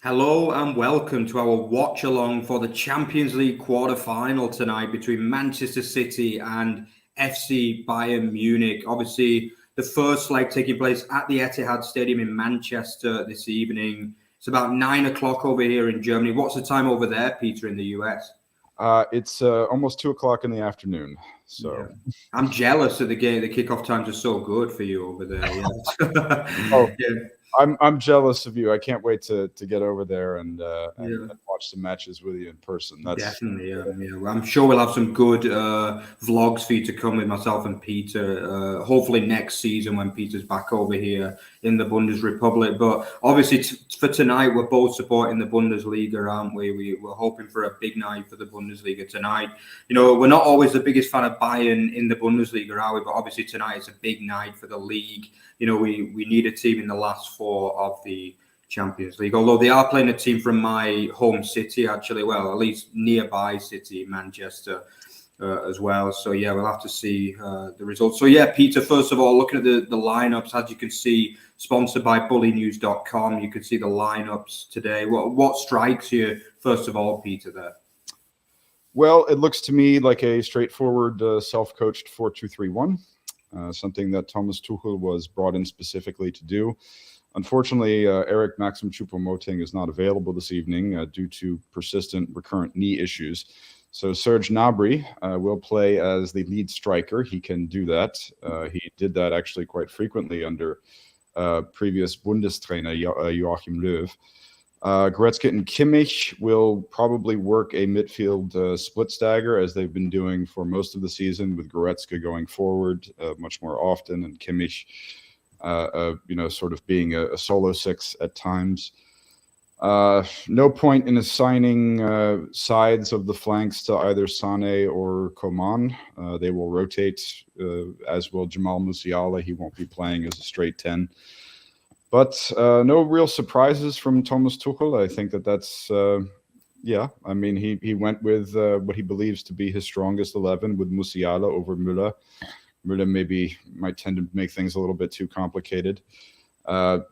Hello and welcome to our watch along for the Champions League quarter-final tonight between Manchester City and FC Bayern Munich. Obviously, the first leg taking place at the Etihad Stadium in Manchester this evening. It's about 9 o'clock over here in Germany. What's the time over there, Peter, in the US? It's almost 2 o'clock in the afternoon. So yeah. I'm jealous that the kickoff times are so good for you over there. Yeah. Yeah. I'm jealous of you. I can't wait to get over there and watch some matches with you in person. That's definitely, yeah. Well, I'm sure we'll have some good vlogs for you to come with myself and Peter. Hopefully next season when Peter's back over here in the Bundesrepublik. But obviously for tonight, we're both supporting the Bundesliga, aren't we? We're hoping for a big night for the Bundesliga tonight. You know, we're not always the biggest fan of Bayern in the Bundesliga, are we? But obviously tonight it's a big night for the league. You know, we need a team in the last four of the Champions League, although they are playing a team from my home city, actually, well, at least nearby city, Manchester, as well. So, yeah, we'll have to see the results. So, yeah, Peter, first of all, looking at the lineups, as you can see, sponsored by bullynews.com, you can see the lineups today. What strikes you, first of all, Peter, there? Well, it looks to me like a straightforward self-coached 4-2-3-1. Something that Thomas Tuchel was brought in specifically to do. Unfortunately, Eric Maxim Choupo-Moting is not available this evening due to persistent recurrent knee issues. So Serge Gnabry will play as the lead striker. He can do that. He did that actually quite frequently under previous Bundestrainer Joachim Löw. Goretzka and Kimmich will probably work a midfield split stagger, as they've been doing for most of the season, with Goretzka going forward much more often and Kimmich, sort of being a solo six at times. No point in assigning sides of the flanks to either Sané or Coman. They will rotate, as will Jamal Musiala. He won't be playing as a straight 10. But no real surprises from Thomas Tuchel. I think that's, I mean, he went with what he believes to be his strongest 11 with Musiala over Müller. Müller maybe might tend to make things a little bit too complicated.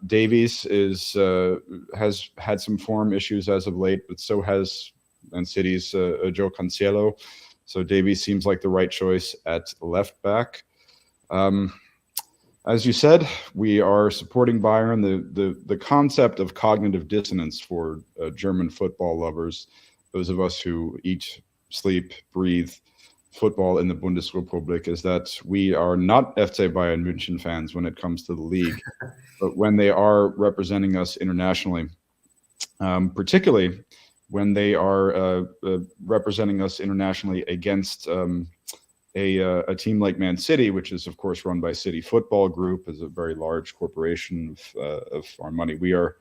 Davies has had some form issues as of late, but so has Man City's Joe Cancelo. So Davies seems like the right choice at left back. As you said, we are supporting Bayern. The concept of cognitive dissonance for German football lovers, those of us who eat, sleep, breathe football in the Bundesrepublik, is that we are not FC Bayern München fans when it comes to the league, but when they are representing us internationally, particularly when they are representing us internationally against a team like Man City, which is, of course, run by City Football Group, is a very large corporation of foreign money. We are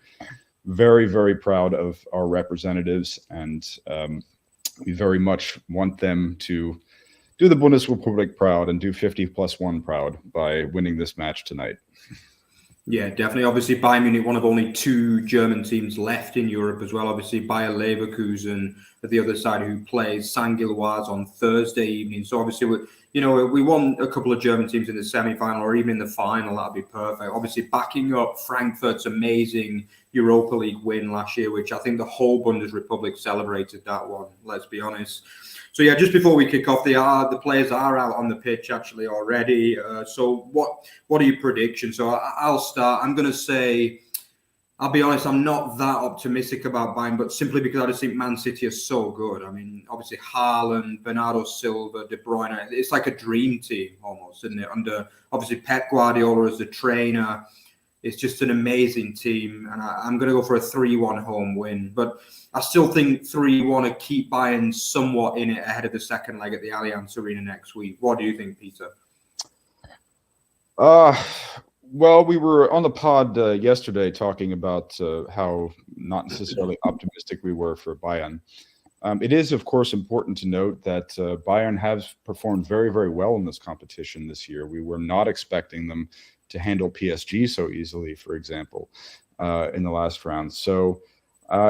very, very proud of our representatives, and we very much want them to do the Bundesrepublik proud and do 50+1 proud by winning this match tonight. Yeah, definitely. Obviously, Bayern Munich, one of only two German teams left in Europe as well. Obviously, Bayer Leverkusen at the other side, who plays Saint-Gilloise on Thursday evening. So obviously, we want a couple of German teams in the semi-final or even in the final. That'd be perfect. Obviously, backing up Frankfurt's amazing Europa League win last year, which I think the whole Bundesrepublik celebrated that one. Let's be honest. So yeah, just before we kick off, the players are out on the pitch actually already. So what are your predictions? So I'll start. I'm going to say, I'll be honest, I'm not that optimistic about Bayern, but simply because I just think Man City are so good. I mean, obviously Haaland, Bernardo Silva, De Bruyne, it's like a dream team almost, isn't it? Under obviously Pep Guardiola as the trainer. It's just an amazing team, and I'm going to go for a 3-1 home win. But I still think 3-1 to keep Bayern somewhat in it ahead of the second leg at the Allianz Arena next week. What do you think, Peter? Well, we were on the pod yesterday talking about how not necessarily optimistic we were for Bayern. It is, of course, important to note that Bayern has performed very, very well in this competition this year. We were not expecting them to handle PSG so easily, for example, in the last round. So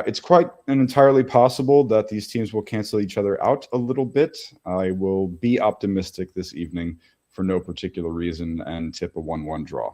it's quite entirely possible that these teams will cancel each other out a little bit. I will be optimistic this evening for no particular reason and tip a 1-1 draw.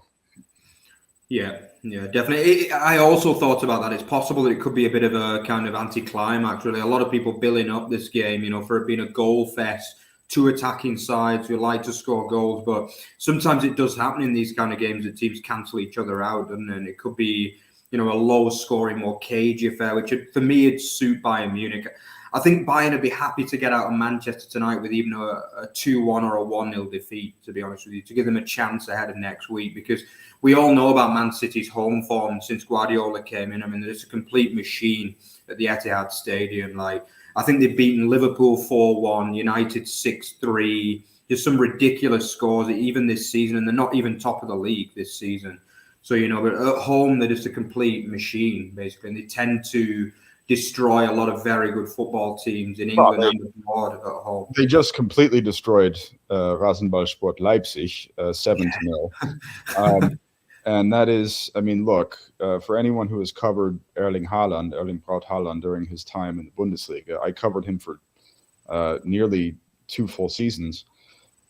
Yeah, definitely. I also thought about that. It's possible that it could be a bit of a kind of anticlimax, really. A lot of people billing up this game, for it being a goal fest, two attacking sides who like to score goals. But sometimes it does happen in these kind of games that teams cancel each other out, and then it could be, a low scoring, more cagey affair, which for me, it'd suit Bayern Munich. I think Bayern would be happy to get out of Manchester tonight with even a 2-1 or a 1-0 defeat, to be honest with you, to give them a chance ahead of next week, because we all know about Man City's home form since Guardiola came in. I mean, it's a complete machine at the Etihad Stadium. Like, I think they've beaten Liverpool 4-1, United 6-3. There's some ridiculous scores even this season, and they're not even top of the league this season. So, but at home, they're just a complete machine, basically, and they tend to destroy a lot of very good football teams in England and abroad at home. They just completely destroyed Rasenballsport Leipzig 7-0. And that is, I mean, look, for anyone who has covered Erling Braut Haaland during his time in the Bundesliga, I covered him for nearly 2 full seasons.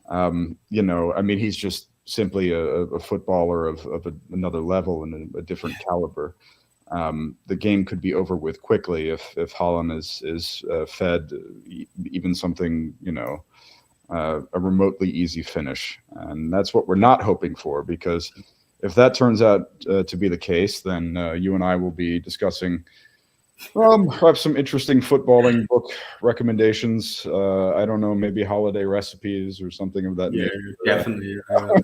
I mean, he's just simply a footballer of another level and a different caliber. The game could be over with quickly if Haaland is fed even something, a remotely easy finish. And that's what we're not hoping for, because if that turns out to be the case, then you and I will be discussing perhaps some interesting footballing book recommendations. I don't know, maybe holiday recipes or something of that nature. Definitely.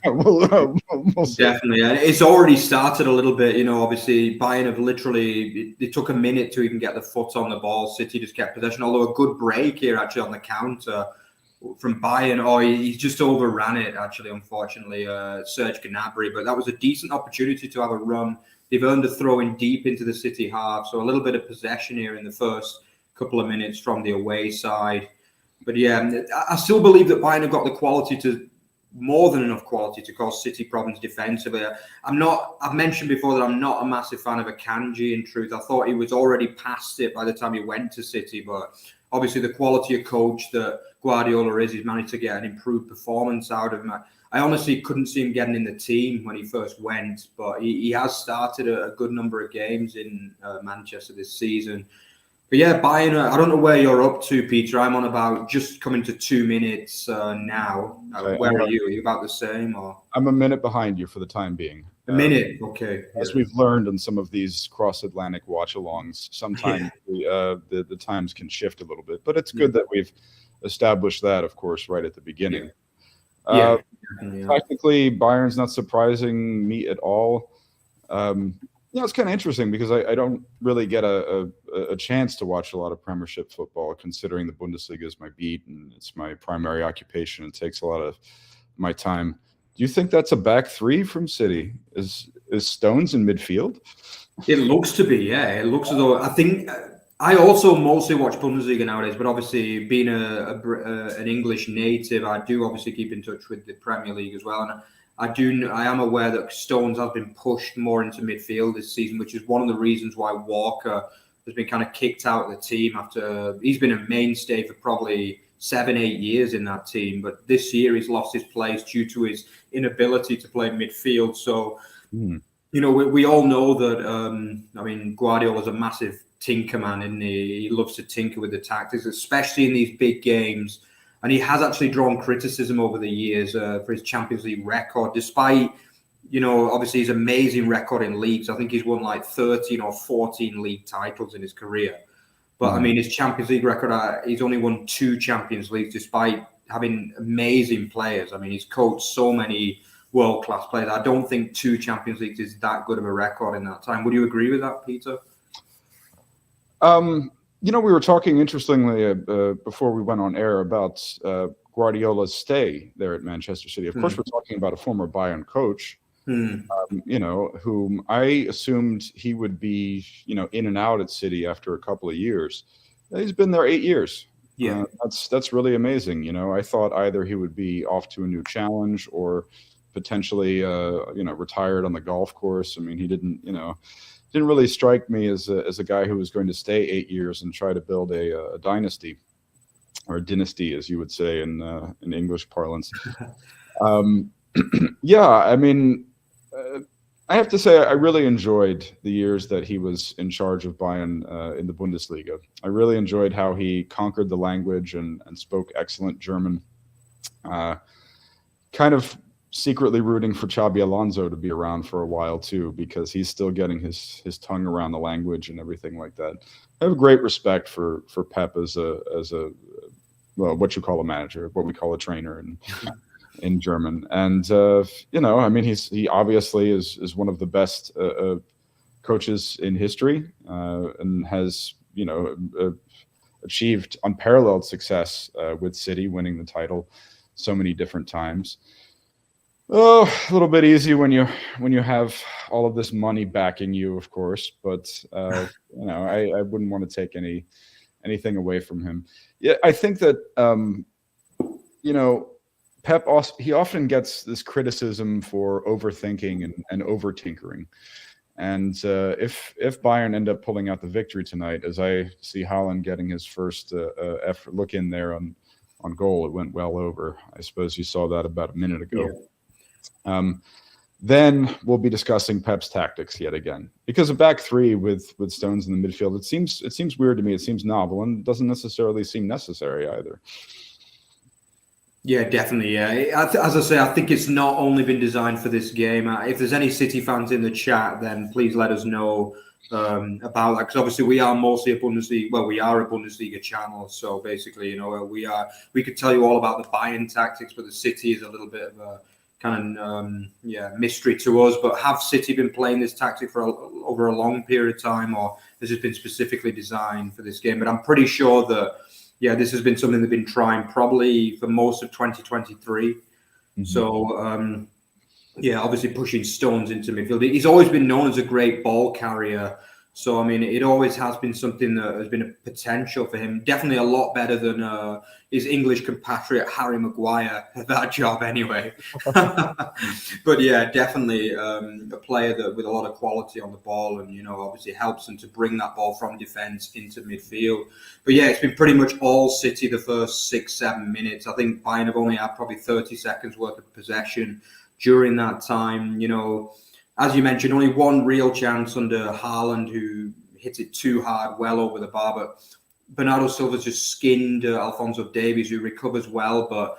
We'll see. Definitely. And it's already started a little bit. Obviously, Bayern have literally, it took a minute to even get the foot on the ball. City just kept possession, although a good break here actually on the counter from Bayern. Oh, he just overran it, actually, unfortunately, Serge Gnabry. But that was a decent opportunity to have a run. They've earned a throw in deep into the City half, so a little bit of possession here in the first couple of minutes from the away side. But yeah, I still believe that Bayern have got the quality more than enough quality to cause City problems defensively. I've mentioned before that I'm not a massive fan of Akanji, in truth. I thought he was already past it by the time he went to City, but obviously the quality of coach that Guardiola is, he's managed to get an improved performance out of him. I honestly couldn't see him getting in the team when he first went, but he has started a good number of games in Manchester this season. But yeah, Bayern, I don't know where you're up to, Peter. I'm on about just coming to 2 minutes now. Okay. Where are you? Are you about the same? Or I'm a minute behind you for the time being. A minute? Okay. As we've learned in some of these cross-Atlantic watch-alongs, sometimes the times can shift a little bit. But it's good that we've established that, of course, right at the beginning. Technically, Bayern's not surprising me at all. It's kind of interesting because I don't really get a chance to watch a lot of Premiership football, considering the Bundesliga is my beat and it's my primary occupation. It takes a lot of my time. Do you think that's a back three from City? Is Stones in midfield? It looks to be, yeah. It looks as though, I think. I also mostly watch Bundesliga nowadays, but obviously being an English native, I do obviously keep in touch with the Premier League as well. And I am aware that Stones has been pushed more into midfield this season, which is one of the reasons why Walker has been kind of kicked out of the team after he's been a mainstay for probably 7-8 years in that team. But this year he's lost his place due to his inability to play midfield. So, we all know that, Guardiola's a massive tinker man, isn't he? He loves to tinker with the tactics, especially in these big games. And he has actually drawn criticism over the years for his Champions League record, despite, obviously his amazing record in leagues. I think he's won like 13 or 14 league titles in his career. But his Champions League record, he's only won 2 Champions Leagues despite having amazing players. He's coached so many world-class players. I don't think 2 Champions Leagues is that good of a record in that time. Would you agree with that, Peter? We were talking interestingly before we went on air about Guardiola's stay there at Manchester City. Of course, we're talking about a former Bayern coach, whom I assumed he would be, in and out at City after a couple of years. He's been there 8 years. Yeah, that's really amazing. I thought either he would be off to a new challenge or potentially, retired on the golf course. He didn't really strike me as a guy who was going to stay 8 years and try to build a dynasty, or a dynasty, as you would say in English parlance. I have to say, I really enjoyed the years that he was in charge of Bayern in the Bundesliga. I really enjoyed how he conquered the language and spoke excellent German. Kind of secretly rooting for Xabi Alonso to be around for a while too, because he's still getting his tongue around the language and everything like that. I have a great respect for Pep as a well, what you call a manager, what we call a trainer in German. And I mean, he obviously is one of the best coaches in history, and has achieved unparalleled success with City, winning the title so many different times. Oh, a little bit easy when you have all of this money backing you, of course. But I wouldn't want to take anything away from him. Yeah, I think that Pep also, he often gets this criticism for overthinking and over tinkering. And if Bayern end up pulling out the victory tonight, as I see Haaland getting his first effort look in there on goal, it went well over. I suppose you saw that about a minute ago. Yeah. Then we'll be discussing Pep's tactics yet again, because a back three with Stones in the midfield, it seems weird to me. It seems novel and doesn't necessarily seem necessary either. Yeah, definitely. Yeah, as I say, I think it's not only been designed for this game. If there's any City fans in the chat, then please let us know about that, because obviously we are mostly a Bundesliga. Well, we are a Bundesliga channel, so basically, we could tell you all about the Bayern tactics, but the City is a little bit of a kind of mystery to us. But have City been playing this tactic for over a long period of time, or has it been specifically designed for this game? But I'm pretty sure that this has been something they've been trying probably for most of 2023. Mm-hmm. So obviously pushing Stones into midfield. He's always been known as a great ball carrier. So, I mean, it always has been something that has been a potential for him. Definitely a lot better than his English compatriot, Harry Maguire, at that job anyway. But yeah, definitely a player that with a lot of quality on the ball, and, obviously helps him to bring that ball from defence into midfield. But yeah, it's been pretty much all City the first 6-7 minutes. I think Bayern have only had probably 30 seconds worth of possession during that time. As you mentioned, only one real chance under Haaland, who hit it too hard, well over the bar. But Bernardo Silva's just skinned Alphonso Davies, who recovers well. But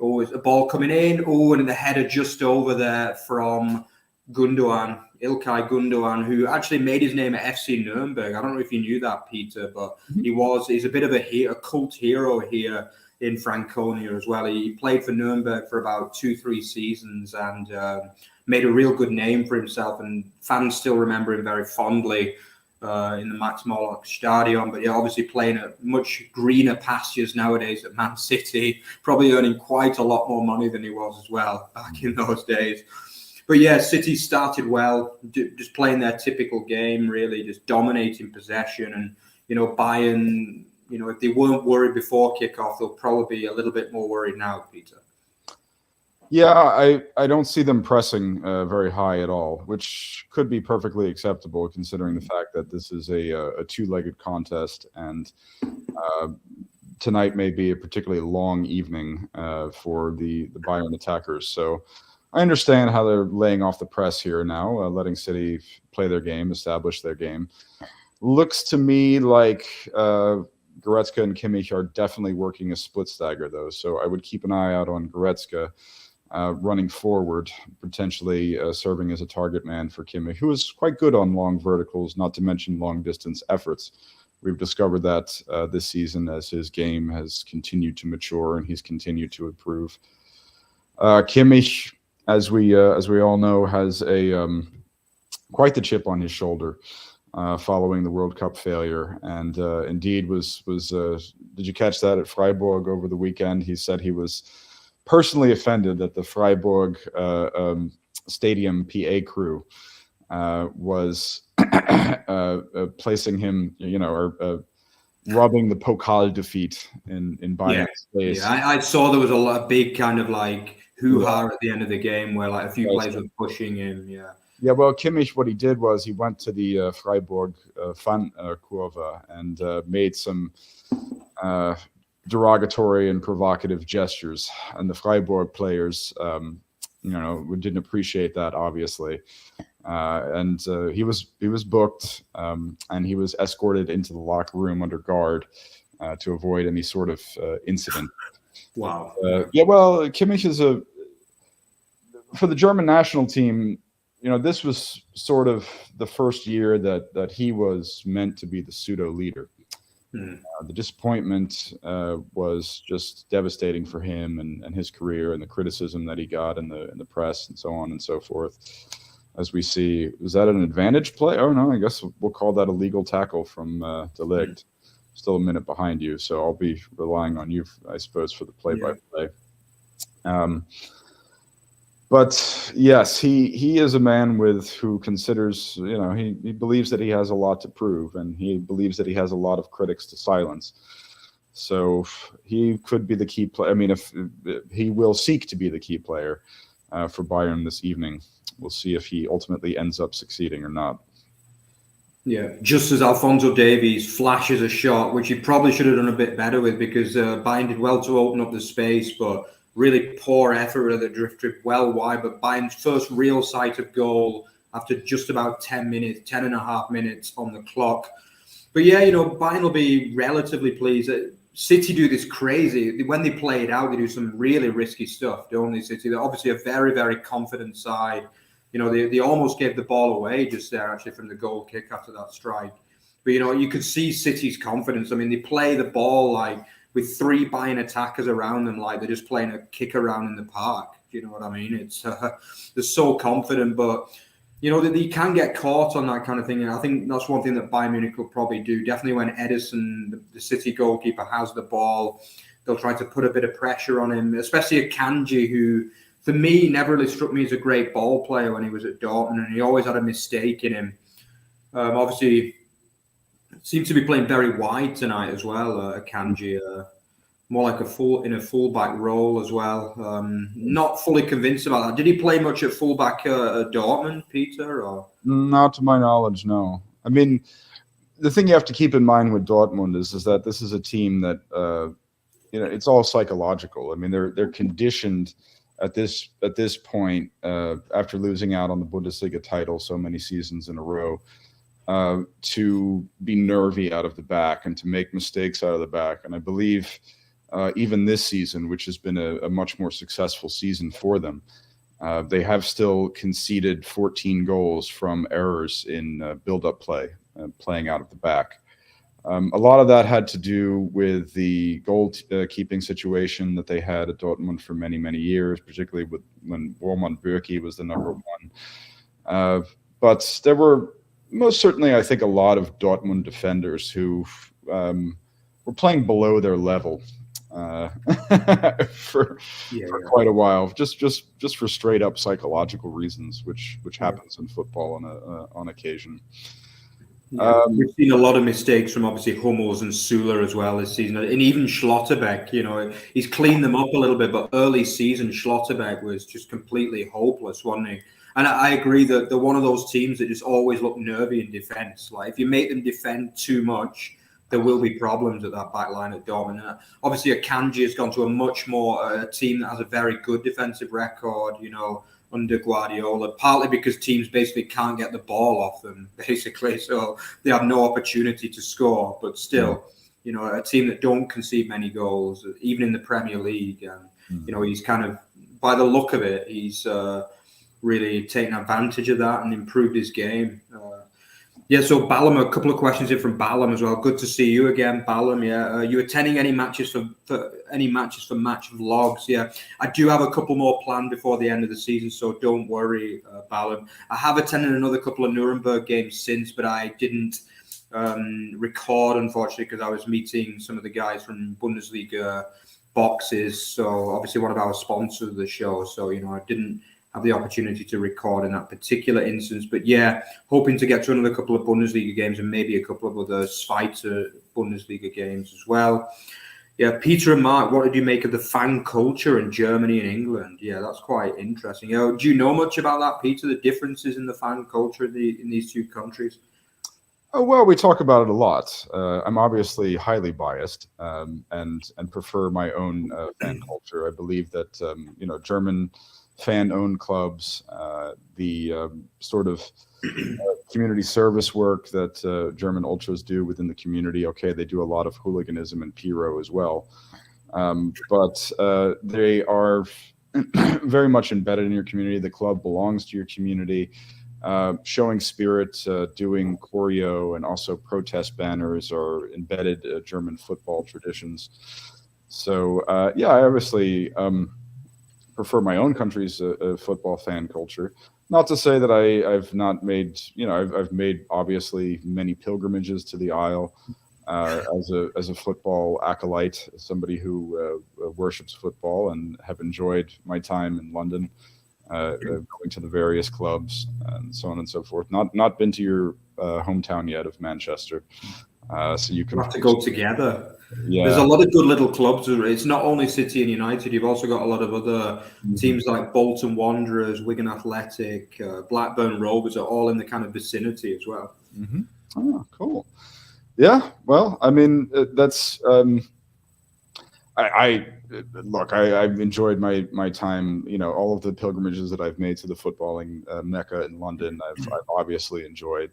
always a ball coming in. And the header just over there from Ilkay Gundogan, who actually made his name at FC Nuremberg. I don't know if you knew that, Peter, but he's a bit of a cult hero here in Franconia as well. He played for Nuremberg for about 2-3 seasons and made a real good name for himself, and fans still remember him very fondly in the Max Morlock Stadion. But obviously playing at much greener pastures nowadays at Man City, probably earning quite a lot more money than he was as well back in those days. But yeah, City started well, just playing their typical game, really just dominating possession. And, Bayern, if they weren't worried before kickoff, they'll probably be a little bit more worried now, Peter. Yeah, I don't see them pressing very high at all, which could be perfectly acceptable considering the fact that this is a two-legged contest, and tonight may be a particularly long evening for the Bayern attackers. So I understand how they're laying off the press here now, letting City play their game, establish their game. Looks to me like Goretzka and Kimmich are definitely working a split stagger, though. So I would keep an eye out on Goretzka running forward, potentially serving as a target man for Kimmich, who is quite good on long verticals, not to mention long distance efforts. We've discovered that this season as his game has continued to mature and he's continued to improve. Kimmich, as we all know, has quite the chip on his shoulder following the World Cup failure, and indeed was did you catch that at Freiburg over the weekend? He said he was personally offended that the Freiburg stadium PA crew was placing him, or rubbing the Pokal defeat in Bayern's face. Yeah, I saw there was a big kind of like hoo-ha at the end of the game where like a few players were pushing him. Yeah, well, Kimmich, what he did was he went to the Freiburg fan Kurve and made some derogatory and provocative gestures, and the Freiburg players, didn't appreciate that, obviously. and he was booked, and he was escorted into the locker room under guard to avoid any sort of incident. Wow. Yeah, well, Kimmich is for the German national team. This was sort of the first year that he was meant to be the pseudo leader. The disappointment was just devastating for him and his career, and the criticism that he got in the press and so on and so forth. As we see, is that an advantage play? Oh no, I guess we'll call that a legal tackle from De Ligt. Still a minute behind you, so I'll be relying on you, I suppose, for the play-by-play. But yes, he is a man who considers, he believes that he has a lot to prove, and he believes that he has a lot of critics to silence. So he could be the key player. I mean, if he will seek to be the key player for Bayern this evening. We'll see if he ultimately ends up succeeding or not. Yeah, just as Alphonso Davies flashes a shot, which he probably should have done a bit better with, because Bayern did well to open up the space, but really poor effort at the drifted well wide. But Bayern's first real sight of goal after just about 10 and a half minutes on the clock. But yeah, Bayern will be relatively pleased. City do this crazy. When they play it out, they do some really risky stuff, don't they, City? They're obviously a very, very confident side. They almost gave the ball away just there, actually, from the goal kick after that strike. But, you could see City's confidence. I mean, they play the ball like with 3 Bayern attackers around them, like they're just playing a kick around in the park. Do you know what I mean? It's they're so confident, but, they can get caught on that kind of thing. And I think that's one thing that Bayern Munich will probably do. Definitely when Ederson, the City goalkeeper, has the ball, they'll try to put a bit of pressure on him, especially Akanji, who, for me, never really struck me as a great ball player when he was at Dortmund, and he always had a mistake in him. Obviously, seems to be playing very wide tonight as well, Akanji. More like a fullback role as well. Not fully convinced about that. Did he play much at fullback at Dortmund, Peter? Or? Not to my knowledge, no. I mean, the thing you have to keep in mind with Dortmund is that this is a team that it's all psychological. I mean, they're conditioned at this point, after losing out on the Bundesliga title so many seasons in a row, to be nervy out of the back and to make mistakes out of the back. And I believe even this season, which has been a much more successful season for them, they have still conceded 14 goals from errors in build-up play, playing out of the back. A lot of that had to do with the goalkeeping situation that they had at Dortmund for many, many years, particularly when bhuge was the number one. But there were most certainly, I think, a lot of Dortmund defenders who were playing below their level for quite a while, just for straight up psychological reasons, which happens in football on occasion. Yeah, we've seen a lot of mistakes from obviously Hummels and Süle as well this season, and even Schlotterbeck. He's cleaned them up a little bit, but early season Schlotterbeck was just completely hopeless, wasn't he? And I agree that they're one of those teams that just always look nervy in defence. Like if you make them defend too much, there will be problems at that back line at Dortmund. Obviously, Akanji has gone to a much more team that has a very good defensive record, under Guardiola, partly because teams basically can't get the ball off them, basically. So they have no opportunity to score. But still, a team that don't concede many goals, even in the Premier League. And, he's kind of, by the look of it, he's really taken advantage of that and improved his game. So Balam, a couple of questions in from Balam as well. Good to see you again, Balam. Yeah, you attending any matches for match vlogs? Yeah, I do have a couple more planned before the end of the season, so don't worry, Balam. I have attended another couple of Nuremberg games since, but I didn't record, unfortunately, because I was meeting some of the guys from Bundesliga boxes. So obviously one of our sponsors of the show. So I didn't have the opportunity to record in that particular instance. But yeah, hoping to get to another couple of Bundesliga games and maybe a couple of other Schweizer Bundesliga games as well. Yeah, Peter and Mark, what did you make of the fan culture in Germany and England? Yeah, that's quite interesting. Do you know much about that, Peter, the differences in the fan culture in these two countries? Oh, well, we talk about it a lot. I'm obviously highly biased and prefer my own fan culture. I believe that, German fan-owned clubs, the sort of community service work that German ultras do within the community. Okay, they do a lot of hooliganism and pyro as well, but they are very much embedded in your community. The club belongs to your community. Showing spirit, doing choreo, and also protest banners are embedded German football traditions. So yeah, I obviously prefer my own country's football fan culture. Not to say that I've not made, I've made obviously many pilgrimages to the Isle as a football acolyte, somebody who worships football, and have enjoyed my time in London. Going to the various clubs and so on and so forth. Not been to your hometown yet of Manchester, so you can have to go together. Yeah, there's a lot of good little clubs. It's not only City and United. You've also got a lot of other teams like Bolton Wanderers, Wigan Athletic, Blackburn Rovers are all in the kind of vicinity as well. Mm-hmm. Oh, cool. Yeah. Well, I mean, that's. I've enjoyed my time. All of the pilgrimages that I've made to the footballing Mecca in London, I've obviously enjoyed.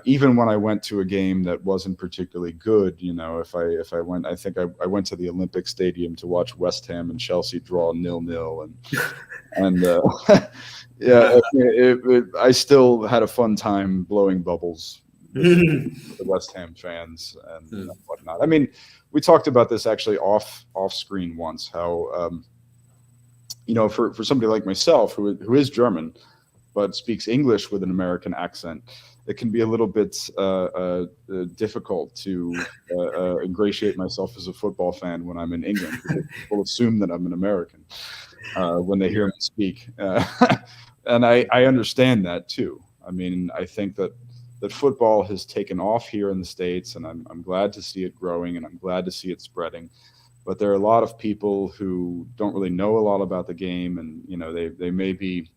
Even when I went to a game that wasn't particularly good, if I went, I think I went to the Olympic Stadium to watch West Ham and Chelsea draw 0-0, and yeah, I still had a fun time blowing bubbles with the West Ham fans and whatnot. I mean, we talked about this actually off screen once, how for somebody like myself who is German but speaks English with an American accent, it can be a little bit difficult to ingratiate myself as a football fan when I'm in England. People assume that I'm an American when they hear me speak, and I understand that too. I mean, I think that football has taken off here in the States, and I'm glad to see it growing, and I'm glad to see it spreading. But there are a lot of people who don't really know a lot about the game, and they may be,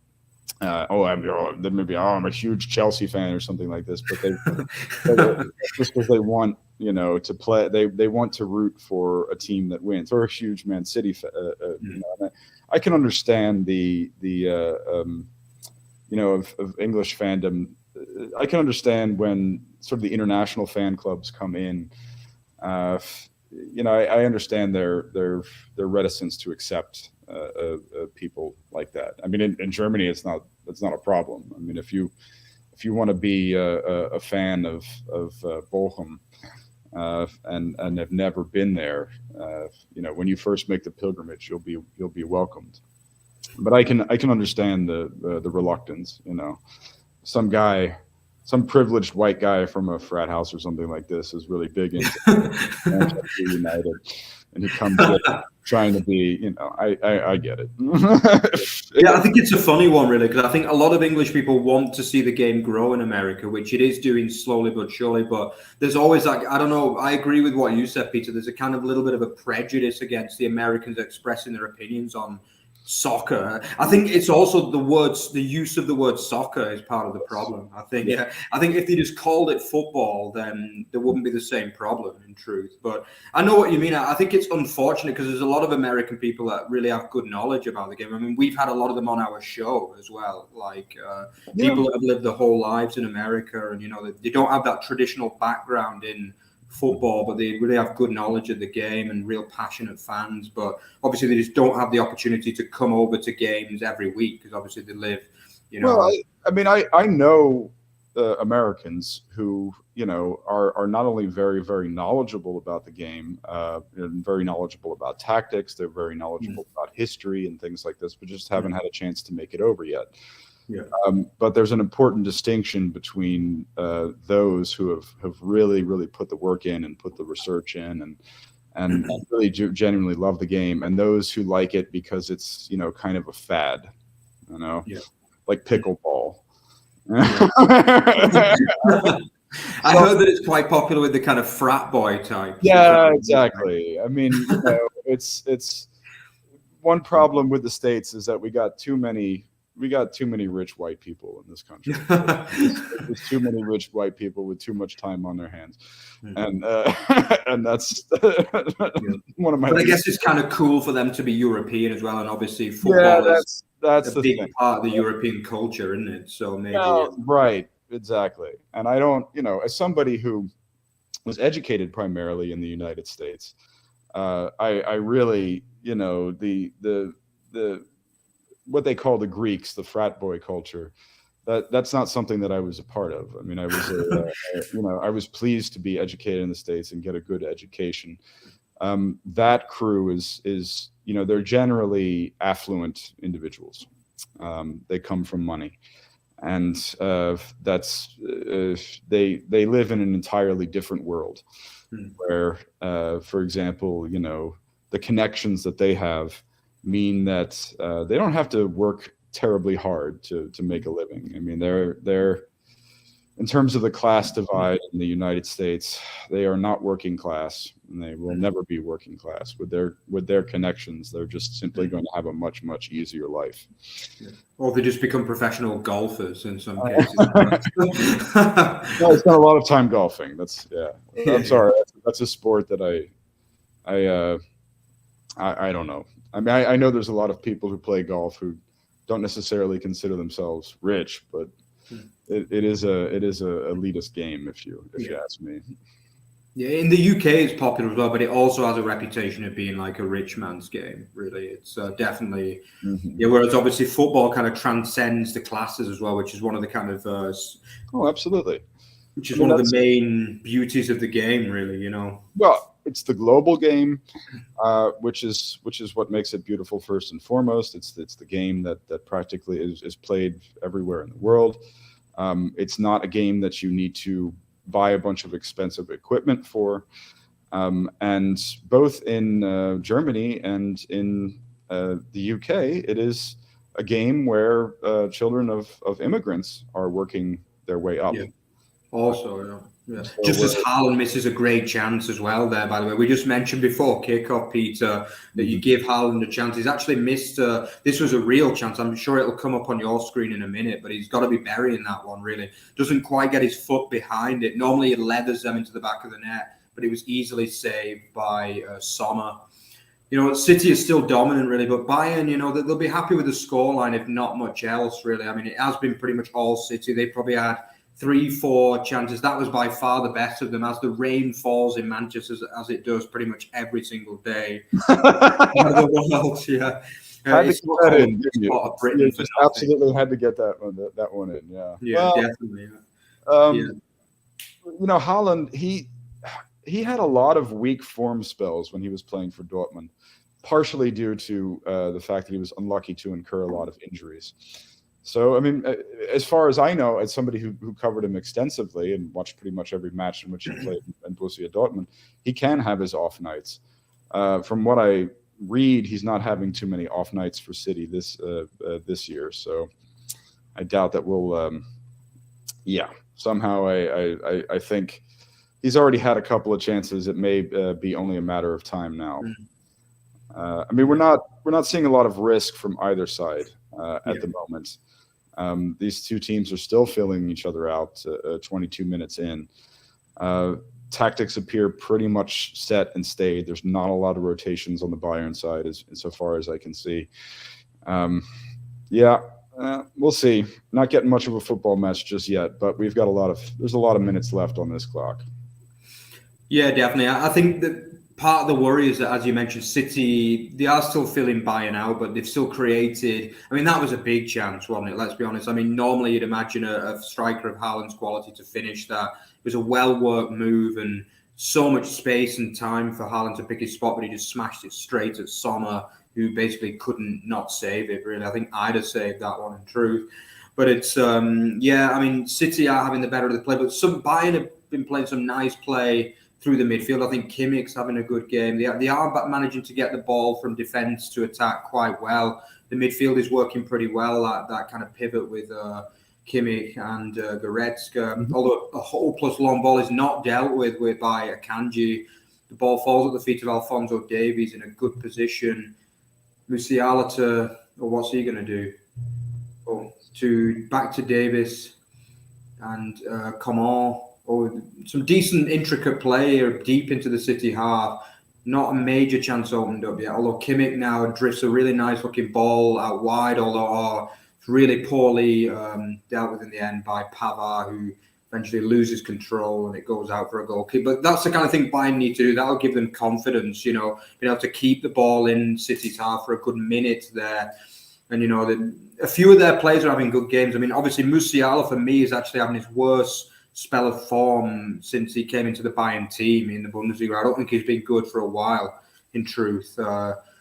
I'm a huge Chelsea fan or something like this, but they just because they want to play, they want to root for a team that wins, or a huge Man City fan. I can understand the of English fandom. I can understand when sort of the international fan clubs come in. I understand their reticence to accept people like that. I mean, in Germany, it's not a problem. I mean, if you want to be a fan of Bochum and have never been there, when you first make the pilgrimage, you'll be welcomed. But I can understand the reluctance. Some privileged white guy from a frat house or something like this is really big into Manchester United, and he comes in trying to be, I get it. Yeah, I think it's a funny one, really, because I think a lot of English people want to see the game grow in America, which it is doing slowly but surely. But there's always I don't know, I agree with what you said, Peter. There's a kind of little bit of a prejudice against the Americans expressing their opinions on soccer. I think it's also the use of the word soccer is part of the problem. I think if they just called it football, then there wouldn't be the same problem, in truth. But I know what you mean. I think it's unfortunate because there's a lot of American people that really have good knowledge about the game. I mean, we've had a lot of them on our show as well, people that have lived their whole lives in America, and they don't have that traditional background in football, but they really have good knowledge of the game and real passionate fans. But obviously they just don't have the opportunity to come over to games every week because obviously they live, Well, I know Americans who, are not only very, very knowledgeable about the game, very knowledgeable about tactics, they're very knowledgeable about history and things like this, but just haven't had a chance to make it over yet. Yeah. But there's an important distinction between those who have really, really put the work in and put the research in and really genuinely love the game, and those who like it because it's kind of a fad, like pickleball. Yeah. I heard that it's quite popular with the kind of frat boy type. Yeah, exactly. I mean, it's one problem with the States is that we got too many rich white people in this country. There's too many rich white people with too much time on their hands, and that's one of my. But I guess it's kind of cool for them to be European as well, and obviously football. That's a the big thing. part of the European culture, isn't it? So maybe Right, exactly. And I don't, as somebody who was educated primarily in the United States, I really, the what they call the Greeks, the frat boy culture. That's not something that I was a part of. I mean, I was, I was pleased to be educated in the States and get a good education. That crew is, they're generally affluent individuals. They come from money, and that's they live in an entirely different world, where, for example, the connections that they have mean that they don't have to work terribly hard to make a living. I mean, they're in terms of the class divide in the United States, they are not working class, and they will never be working class. With their connections, they're just simply going to have a much, much easier life. or they just become professional golfers in some cases. No, I spent a lot of time golfing. I'm sorry. That's a sport that I don't know. I mean, I know there's a lot of people who play golf who don't necessarily consider themselves rich, but it is a elitist game if you ask me. Yeah, in the UK it's popular as well, but it also has a reputation of being like a rich man's game. Really, it's definitely Whereas obviously football kind of transcends the classes as well, which is one of the kind of absolutely, which is one of the main beauties of the game. Really, Well, it's the global game, which is what makes it beautiful first and foremost. It's the game that practically is played everywhere in the world. It's not a game that you need to buy a bunch of expensive equipment for. And both in Germany and in the UK, it is a game where children of immigrants are working their way up. Yeah. Also, yeah. Just as Haaland misses a great chance as well there, by the way. We just mentioned before kickoff, Peter, that you give Haaland a chance. He's actually missed, this was a real chance. I'm sure it'll come up on your screen in a minute, but he's got to be burying that one, really. Doesn't quite get his foot behind it. Normally it leathers them into the back of the net, but it was easily saved by Sommer. City is still dominant, really, but Bayern, they'll be happy with the scoreline, if not much else, really. I mean, it has been pretty much all City. They probably had 3-4 chances. That was by far the best of them, as the rain falls in Manchester as it does pretty much every single day. Had to get that in, didn't you? You just absolutely had to get that one in. Yeah. Yeah, definitely. Haaland, he had a lot of weak form spells when he was playing for Dortmund, partially due to the fact that he was unlucky to incur a lot of injuries. So, I mean, as far as I know, as somebody who covered him extensively and watched pretty much every match in which he played in Borussia Dortmund, he can have his off nights. From what I read, he's not having too many off nights for City this year. So I doubt that we'll, somehow I think he's already had a couple of chances. It may be only a matter of time now. I mean, we're not seeing a lot of risk from either side at the moment. These two teams are still filling each other out 22 minutes in. Tactics appear pretty much set and stayed. There's not a lot of rotations on the Bayern side, so far as I can see. We'll see. Not getting much of a football match just yet, but there's a lot of minutes left on this clock. Yeah, definitely. I think that part of the worry is that, as you mentioned, City, they are still feeling Bayern out, but they've still created. I mean, that was a big chance, wasn't it? Let's be honest. I mean, normally you'd imagine a striker of Haaland's quality to finish that. It was a well-worked move and so much space and time for Haaland to pick his spot, but he just smashed it straight at Sommer, who basically couldn't not save it, really. I think I'd have saved that one in truth. But it's, I mean, City are having the better of the play, but Bayern have been playing some nice play through the midfield. I think Kimmich's having a good game. They are managing to get the ball from defence to attack quite well. The midfield is working pretty well, that kind of pivot with Kimmich and Goretzka. Although a whole plus long ball is not dealt with by Akanji. The ball falls at the feet of Alphonso Davies in a good position. Musiala what's he going to do? Back to Davis and Coman. Some decent intricate play deep into the City half. not a major chance opened up yet. Although Kimmich now drifts a really nice looking ball out wide, although it's really poorly dealt with in the end by Pavard, who eventually loses control and it goes out for a goal kick. But that's the kind of thing Bayern need to do. That'll give them confidence, being able to keep the ball in City's half for a good minute there. And, a few of their players are having good games. I mean, obviously, Musiala, for me, is actually having his worst spell of form since he came into the Bayern team in the Bundesliga. I don't think he's been good for a while, in truth.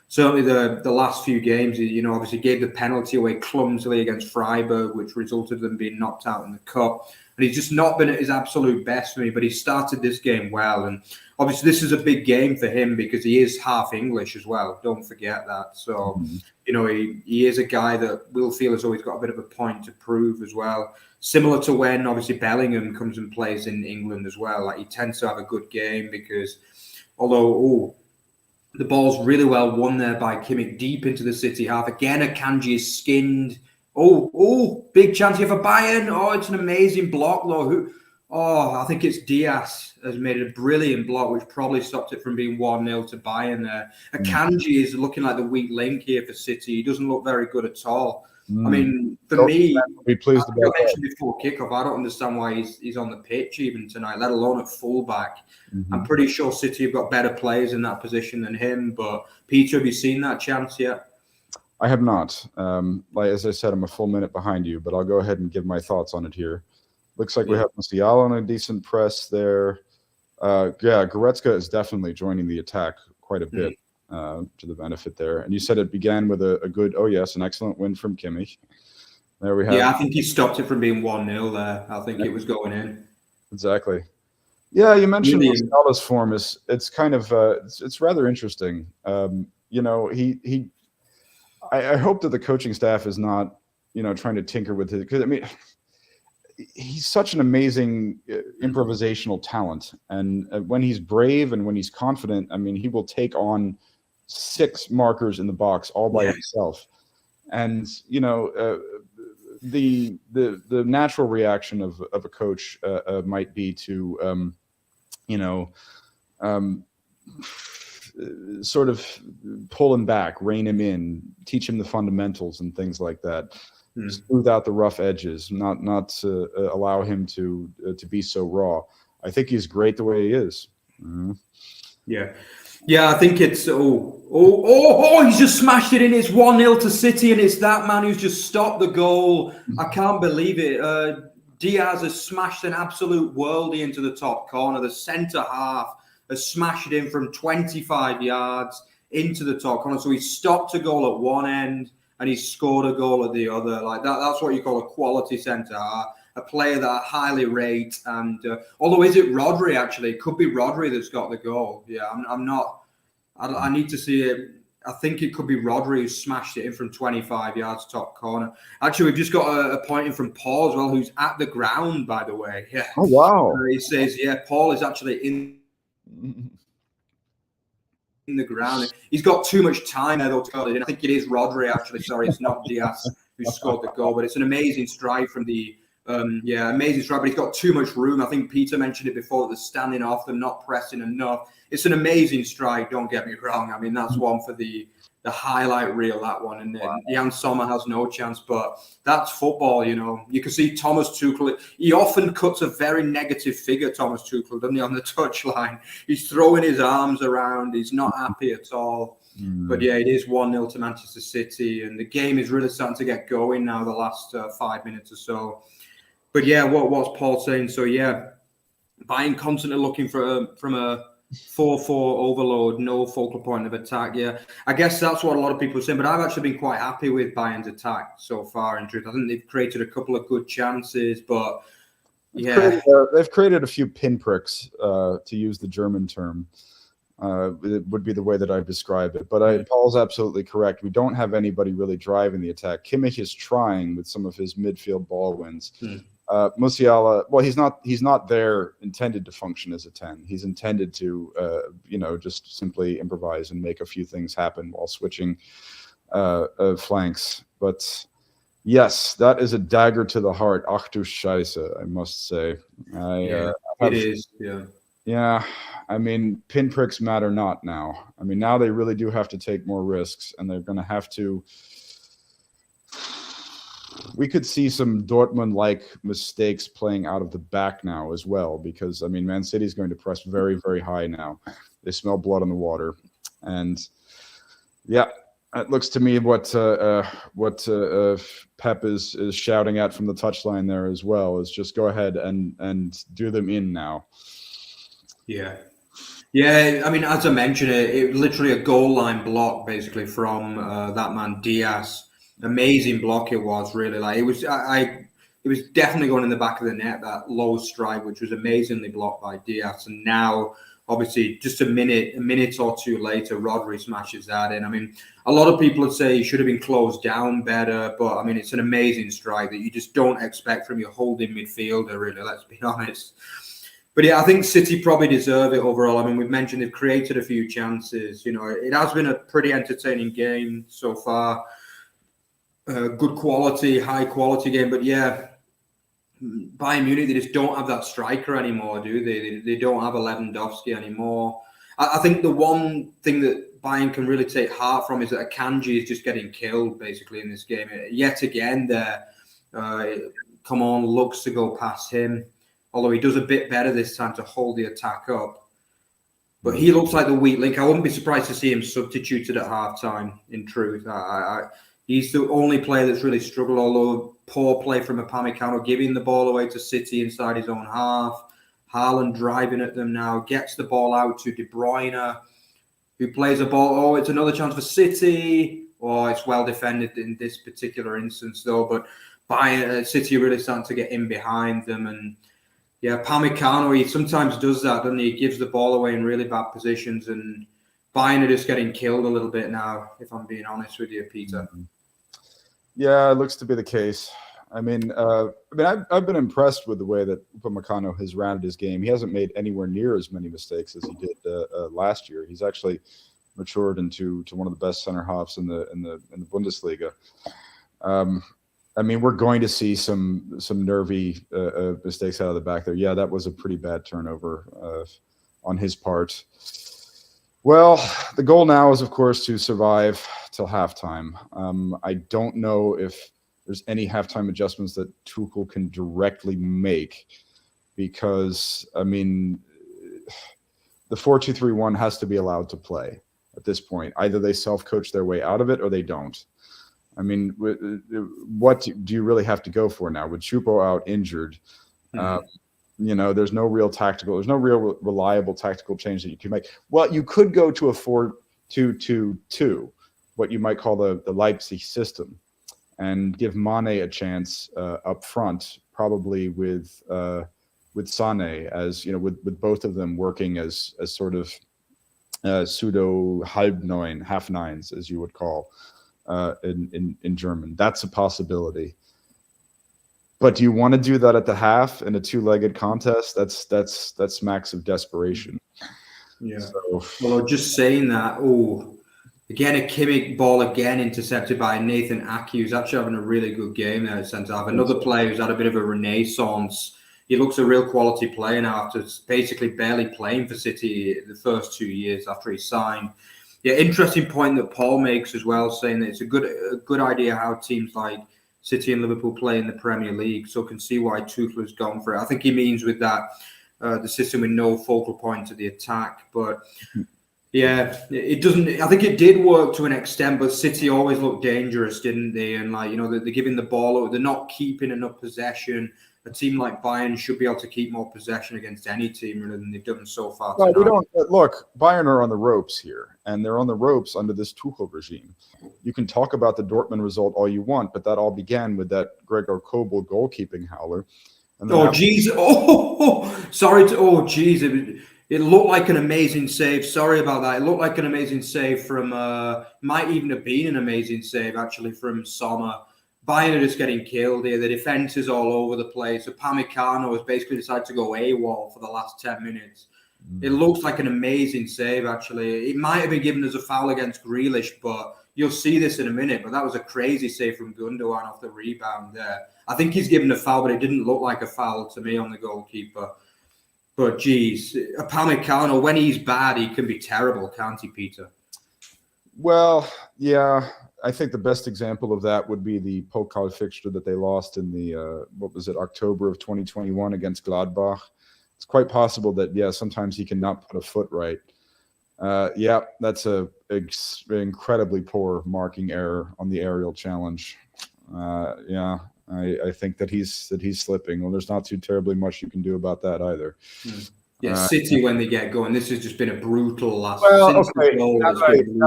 Certainly the last few games, obviously gave the penalty away clumsily against Freiburg, which resulted in them being knocked out in the cup. And he's just not been at his absolute best for me, but he started this game well. And obviously this is a big game for him because he is half English as well. Don't forget that. So, he is a guy that will feel as though he's got a bit of a point to prove as well. Similar to when obviously Bellingham comes and plays in England as well. Like, he tends to have a good game because although, the ball's really well won there by Kimmich deep into the City half. Again, Akanji is skinned. Big chance here for Bayern. It's an amazing block, though. I think it's Diaz has made a brilliant block, which probably stopped it from being 1-0 to Bayern there. Akanji is looking like the weak link here for City. He doesn't look very good at all. I mean, for me, be pleased I about mentioned before kickoff, I don't understand why he's on the pitch even tonight, let alone at fullback. I'm pretty sure City have got better players in that position than him. But Peter, have you seen that chance yet? I have not. As I said, I'm a full minute behind you, but I'll go ahead and give my thoughts on it here. Looks like we have Musiala on a decent press there. Goretzka is definitely joining the attack quite a bit to the benefit there. And you said it began with a good, an excellent win from Kimmich. There we have. Yeah, I think he stopped it from being 1-0 there. I think it was going in. Exactly. Yeah, you mentioned Musiala's form it's kind of it's rather interesting. I hope that the coaching staff is not trying to tinker with it, because I mean he's such an amazing improvisational talent, and when he's brave and when he's confident, I mean he will take on 6 markers in the box all by himself, and the natural reaction of a coach might be to sort of pull him back, rein him in, teach him the fundamentals and things like that. Smooth out the rough edges, not allow him to be so raw. I think he's great the way he is. Yeah, I think it's he's just smashed it in. It's 1-0 to City, and it's that man who's just stopped the goal. I can't believe it. Diaz has smashed an absolute worldie into the top corner. The centre half has smashed it in from 25 yards into the top corner. So he stopped a goal at one end and he scored a goal at the other. Like that's what you call a quality centre half, a player that I highly rate. And although is it Rodri actually? It could be Rodri that's got the goal. Yeah, I'm not. I need to see it. I think it could be Rodri who smashed it in from 25 yards top corner. Actually, we've just got a point in from Paul as well, who's at the ground, by the way. Yeah. Oh, wow. He says, Paul is actually in the ground. He's got too much time there, though, to go in. I think it is Rodri, actually. Sorry, it's not Diaz who scored the goal, but it's an amazing stride from the amazing stride, but he's got too much room. I think Peter mentioned it before, that they're standing off, they're not pressing enough. It's an amazing stride, don't get me wrong. I mean, that's one for the highlight reel, that one. And Jan Sommer has no chance, but that's football, You can see Thomas Tuchel, he often cuts a very negative figure, Thomas Tuchel, doesn't he, on the touchline? He's throwing his arms around, he's not happy at all. But yeah, it is 1-0 to Manchester City, and the game is really starting to get going now, the last 5 minutes or so. But yeah, what's Paul saying? So yeah, Bayern constantly looking from a 4-4 overload, no focal point of attack. Yeah, I guess that's what a lot of people are saying, but I've actually been quite happy with Bayern's attack so far, in truth. I think they've created a couple of good chances, but yeah. They've created a few pinpricks, to use the German term. It would be the way that I describe it. But Paul's absolutely correct. We don't have anybody really driving the attack. Kimmich is trying with some of his midfield ball wins. Musiala, well, he's not there intended to function as a 10. He's intended to, just simply improvise and make a few things happen while switching flanks. But yes, that is a dagger to the heart. Ach du Scheiße, I must say. It is, yeah. Yeah, I mean, pinpricks matter not now. I mean, now they really do have to take more risks, and they're going to have to. We could see some Dortmund-like mistakes playing out of the back now as well, because I mean, Man City is going to press very, very high now. They smell blood on the water, and yeah, it looks to me what Pep is shouting at from the touchline there as well is just go ahead and do them in now. Yeah. Yeah, I mean, as I mentioned, it literally a goal line block basically from that man Diaz. Amazing block it was, really. Like it was, it was definitely going in the back of the net, that low strike, which was amazingly blocked by Diaz. And now, obviously, just a minute or two later, Rodri smashes that in. I mean, a lot of people would say he should have been closed down better, but I mean, it's an amazing strike that you just don't expect from your holding midfielder, really. Let's be honest. But yeah, I think City probably deserve it overall. I mean, we've mentioned they've created a few chances. You know, it has been a pretty entertaining game so far. Good quality, high quality game. But yeah, Bayern Munich, they just don't have that striker anymore, do they? They don't have a Lewandowski anymore. I think the one thing that Bayern can really take heart from is that Akanji is just getting killed, basically, in this game. Yet again, there, come on, looks to go past him. Although he does a bit better this time to hold the attack up. But he looks like the weak link. I wouldn't be surprised to see him substituted at halftime, in truth. He's the only player that's really struggled, although poor play from Upamecano, giving the ball away to City inside his own half. Haaland driving at them now, gets the ball out to De Bruyne, who plays a ball. Oh, it's another chance for City. Oh, it's well defended in this particular instance, though. But City are really starting to get in behind them. And yeah, Upamecano, he sometimes does that, doesn't he? He gives the ball away in really bad positions. And Bayern are just getting killed a little bit now, if I'm being honest with you, Peter. Yeah, it looks to be the case. I mean, I've been impressed with the way that Upamecano has rounded his game. He hasn't made anywhere near as many mistakes as he did last year. He's actually matured into one of the best center halves in the Bundesliga. I mean, we're going to see some nervy mistakes out of the back there. Yeah, that was a pretty bad turnover on his part. Well, the goal now is, of course, to survive till halftime. I don't know if there's any halftime adjustments that Tuchel can directly make because, I mean, the 4-2-3-1 has to be allowed to play at this point. Either they self-coach their way out of it or they don't. I mean, what do you really have to go for now? With Choupo out injured, you know, there's no real reliable tactical change that you can make. Well, you could go to a 4-2-2-2, what you might call the Leipzig system, and give Mane a chance up front, probably with Sané, as you know, with both of them working as sort of pseudo half nines, as you would call in German. That's a possibility. But do you want to do that at the half in a two-legged contest? That's smacks of desperation. Yeah. So, well, just saying that. Oh, again, a Kimmich ball again intercepted by Nathan Ake, who's actually having a really good game there at centre half. Another player who's had a bit of a renaissance. He looks a real quality player now after basically barely playing for City the first 2 years after he signed. Yeah, interesting point that Paul makes as well, saying that it's a good idea how teams like City and Liverpool play in the Premier League, so can see why Tuchel has gone for it. I think he means with that the system with no focal point to the attack. But yeah, it doesn't. I think it did work to an extent, but City always looked dangerous, didn't they? And like, you know, they're giving the ball, they're not keeping enough possession. A team like Bayern should be able to keep more possession against any team rather than they've done so far. Well, we don't look. Bayern are on the ropes here, and they're on the ropes under this Tuchel regime. You can talk about the Dortmund result all you want, but that all began with that Gregor Kobel goalkeeping howler. Oh, geez. Sorry. It looked like an amazing save. Sorry about that. It looked like an amazing save from, might even have been an amazing save, actually, from Sommer. Bayern are just getting killed here. The defence is all over the place. Upamecano has basically decided to go AWOL for the last 10 minutes. It looks like an amazing save, actually. It might have been given as a foul against Grealish, but you'll see this in a minute. But that was a crazy save from Gundogan off the rebound there. I think he's given a foul, but it didn't look like a foul to me on the goalkeeper. But geez, Upamecano, when he's bad, he can be terrible, can't he, Peter? Well, yeah. I think the best example of that would be the Pokal fixture that they lost in the, October of 2021 against Gladbach. It's quite possible that, sometimes he cannot put a foot right. That's a incredibly poor marking error on the aerial challenge. I think that he's slipping. Well, there's not too terribly much you can do about that either. City, when they get going, this has just been a brutal last. Well, since okay. the goal, Now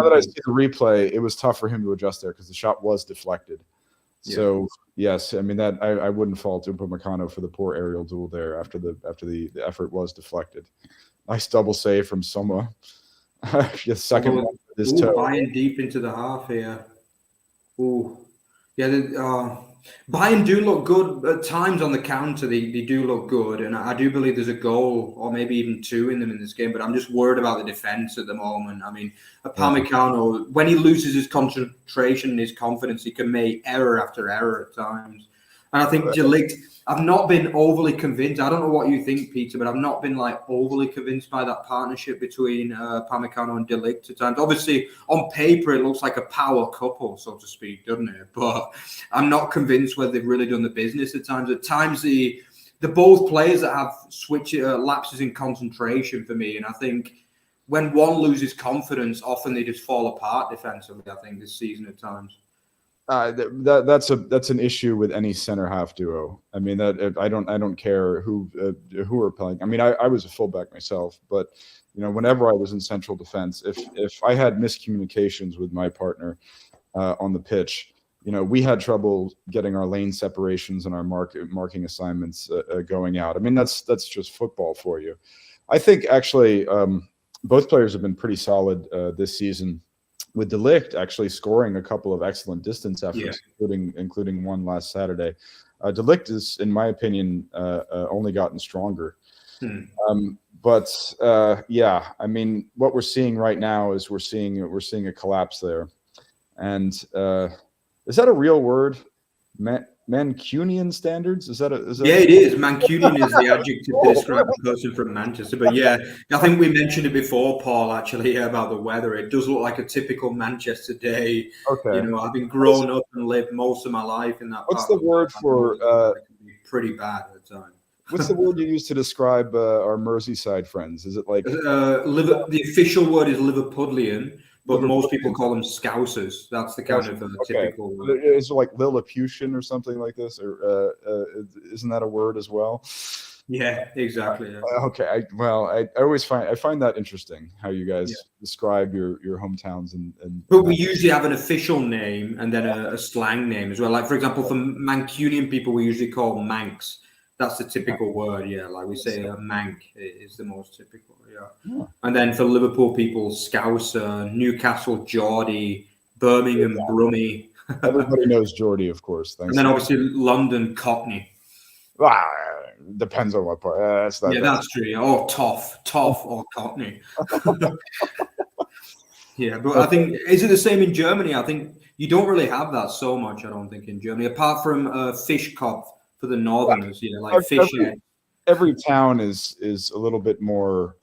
that I see the replay, it was tough for him to adjust there because the shot was deflected. Yeah. So yes, I mean that I wouldn't fault Upamecano for the poor aerial duel there after the effort was deflected. Nice double save from Soma. Second one with his toe. Bayern deep into the half here. Bayern do look good at times on the counter. They do look good, and I do believe there's a goal or maybe even two in them in this game. But I'm just worried about the defense at the moment. I mean, Upamecano, when he loses his concentration and his confidence, he can make error after error at times. And I think De Ligt, I've not been overly convinced. I don't know what you think, Peter, but I've not been overly convinced by that partnership between Upamecano and De Ligt at times. Obviously, on paper, it looks like a power couple, so to speak, doesn't it? But I'm not convinced whether they've really done the business at times. At times, the both players that have lapses in concentration for me, and I think when one loses confidence, often they just fall apart defensively. I think this season at times. That's an issue with any center half duo. I mean, that I don't care who are playing. I mean, I was a fullback myself, but whenever I was in central defense, if I had miscommunications with my partner on the pitch, we had trouble getting our lane separations and our marking assignments going out. I mean, that's just football for you. I think actually both players have been pretty solid this season, with De Ligt actually scoring a couple of excellent distance efforts, including one last Saturday. De Ligt is, in my opinion, only gotten stronger. I mean, what we're seeing right now is we're seeing a collapse there. And is that a real word? Mancunian standards? Is that it is. Mancunian is the adjective to describe a person from Manchester. But I think we mentioned it before, Paul, actually, about the weather. It does look like a typical Manchester day. Okay. I've been grown up and lived most of my life in that. What's the word for? It can be pretty bad at the time. What's the word you use to describe our Merseyside friends? Is it like the official word is Liverpudlian? But most people call them Scousers. That's the kind of typical word. Is it like Lilliputian or something like this? Or isn't that a word as well? Yeah, exactly. Okay. I find that interesting how you guys describe your hometowns and. But we usually have an official name and then a slang name as well. Like for example, for Mancunian people, we usually call Manx. That's the typical word, like we say Mank is the most typical, And then for Liverpool people, Scouser, Newcastle, Geordie, Birmingham, Brummie. Everybody knows Geordie, of course. Thanks. And then obviously London, Cockney. Depends on what part. That's true. Or Toff or Cockney. But I think, is it the same in Germany? I think you don't really have that so much, I don't think, in Germany, apart from Fischkopf. For the Northerners, like fish. Every town is a little bit more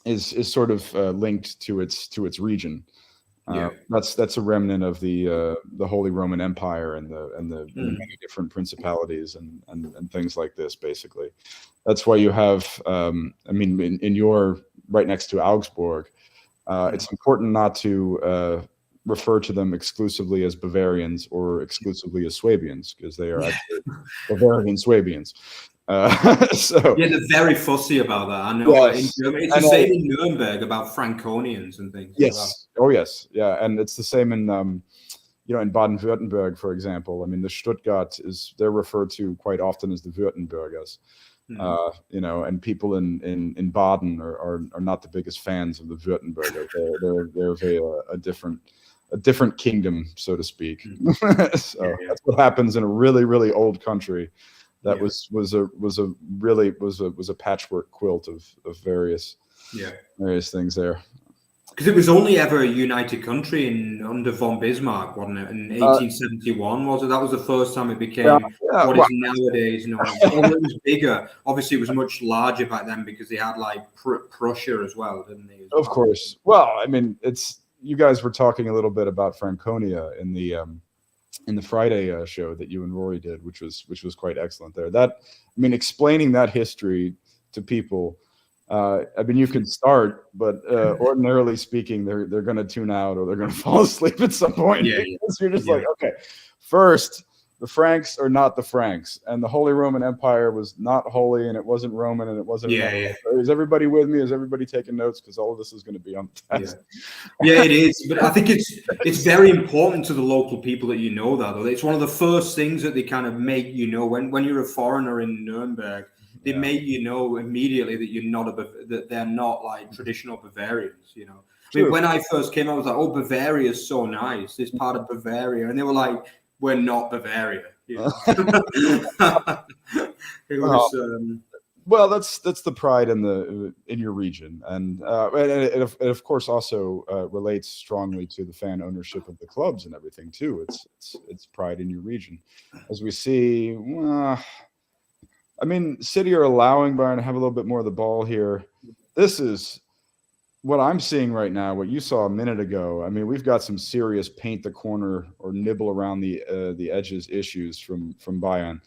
is sort of linked to its region. That's a remnant of the Holy Roman Empire and the many different principalities and things like this. Basically, that's why you have. In your right next to Augsburg, it's important not to refer to them exclusively as Bavarians or exclusively as Swabians, because they are actually Bavarian Swabians. They're very fussy about that. I know in Germany, it's the same in Nuremberg about Franconians and things. Yes. And it's the same in in Baden-Württemberg, for example. I mean, the Stuttgart they're referred to quite often as the Württembergers. And people in Baden are not the biggest fans of the Württemberger. They're a different kingdom, so to speak. That's what happens in a really, really old country. That was a patchwork quilt of various things there. Because it was only ever a united country under von Bismarck, wasn't it? In 1871, was it? That was the first time it became what is nowadays known as. Although it was bigger, obviously it was much larger back then because they had like Prussia as well, didn't they? Of course. Well, I mean, you guys were talking a little bit about Franconia in the Friday show that you and Rory did, which was quite excellent there. Explaining that history to people. You can start, but ordinarily speaking, they're going to tune out or they're going to fall asleep at some point. Yeah. Because you're just like, okay, first, the Franks are not the Franks, and the Holy Roman Empire was not holy, and it wasn't Roman, and it wasn't. Yeah. Is everybody with me? Is everybody taking notes? Because all of this is going to be on the test. Yeah, it is. But I think it's very important to the local people that you know that. Though it's one of the first things that they kind of make you know when you're a foreigner in Nuremberg. They make you know immediately that that they're not like traditional Bavarians, you know. I mean, when I first came, I was like, "Oh, Bavaria is so nice. This part of Bavaria," and they were like, "We're not Bavaria." You know? It was, well, that's the pride in your region, and it of course also relates strongly to the fan ownership of the clubs and everything too. It's pride in your region, as we see. City are allowing Bayern to have a little bit more of the ball here. This is what I'm seeing right now, what you saw a minute ago. I mean, we've got some serious paint the corner or nibble around the edges issues from Bayern,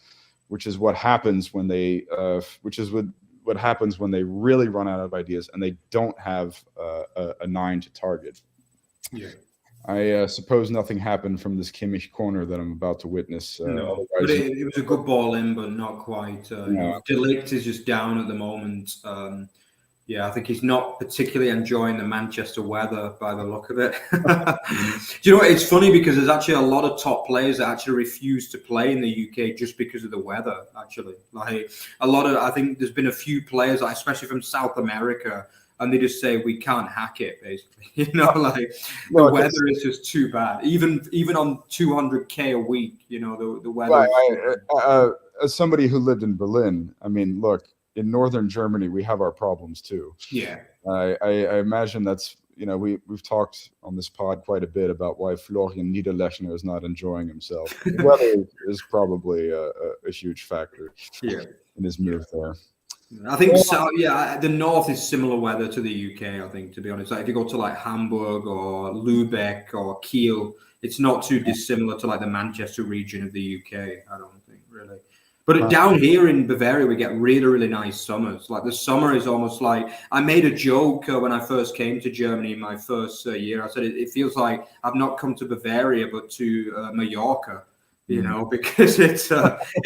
which is what happens when they what happens when they really run out of ideas and they don't have a 9 to target. Yeah. I suppose nothing happened from this Kimmich corner that I'm about to witness. No, but it was a good ball in, but not quite. De Ligt is just down at the moment. I think he's not particularly enjoying the Manchester weather by the look of it. Do you know what? It's funny because there's actually a lot of top players that actually refuse to play in the UK just because of the weather, actually. Like I think there's been a few players, especially from South America, and they just say we can't hack it, basically. You know, like the weather is just too bad. Even on 200K a week, you know, the weather. Right. As somebody who lived in Berlin, I mean, look, in northern Germany we have our problems too. Yeah. I imagine that's, you know, we've talked on this pod quite a bit about why Florian Niederlechner is not enjoying himself. The weather is probably a huge factor in his move there. I think the north is similar weather to the UK, I think, to be honest. Like if you go to like Hamburg or Lübeck or Kiel, it's not too dissimilar to like the Manchester region of the UK, I don't think, really. But down here in Bavaria, we get really, really nice summers. Like the summer is almost like, I made a joke when I first came to Germany in my first year. I said, it feels like I've not come to Bavaria, but to Mallorca. You know, because it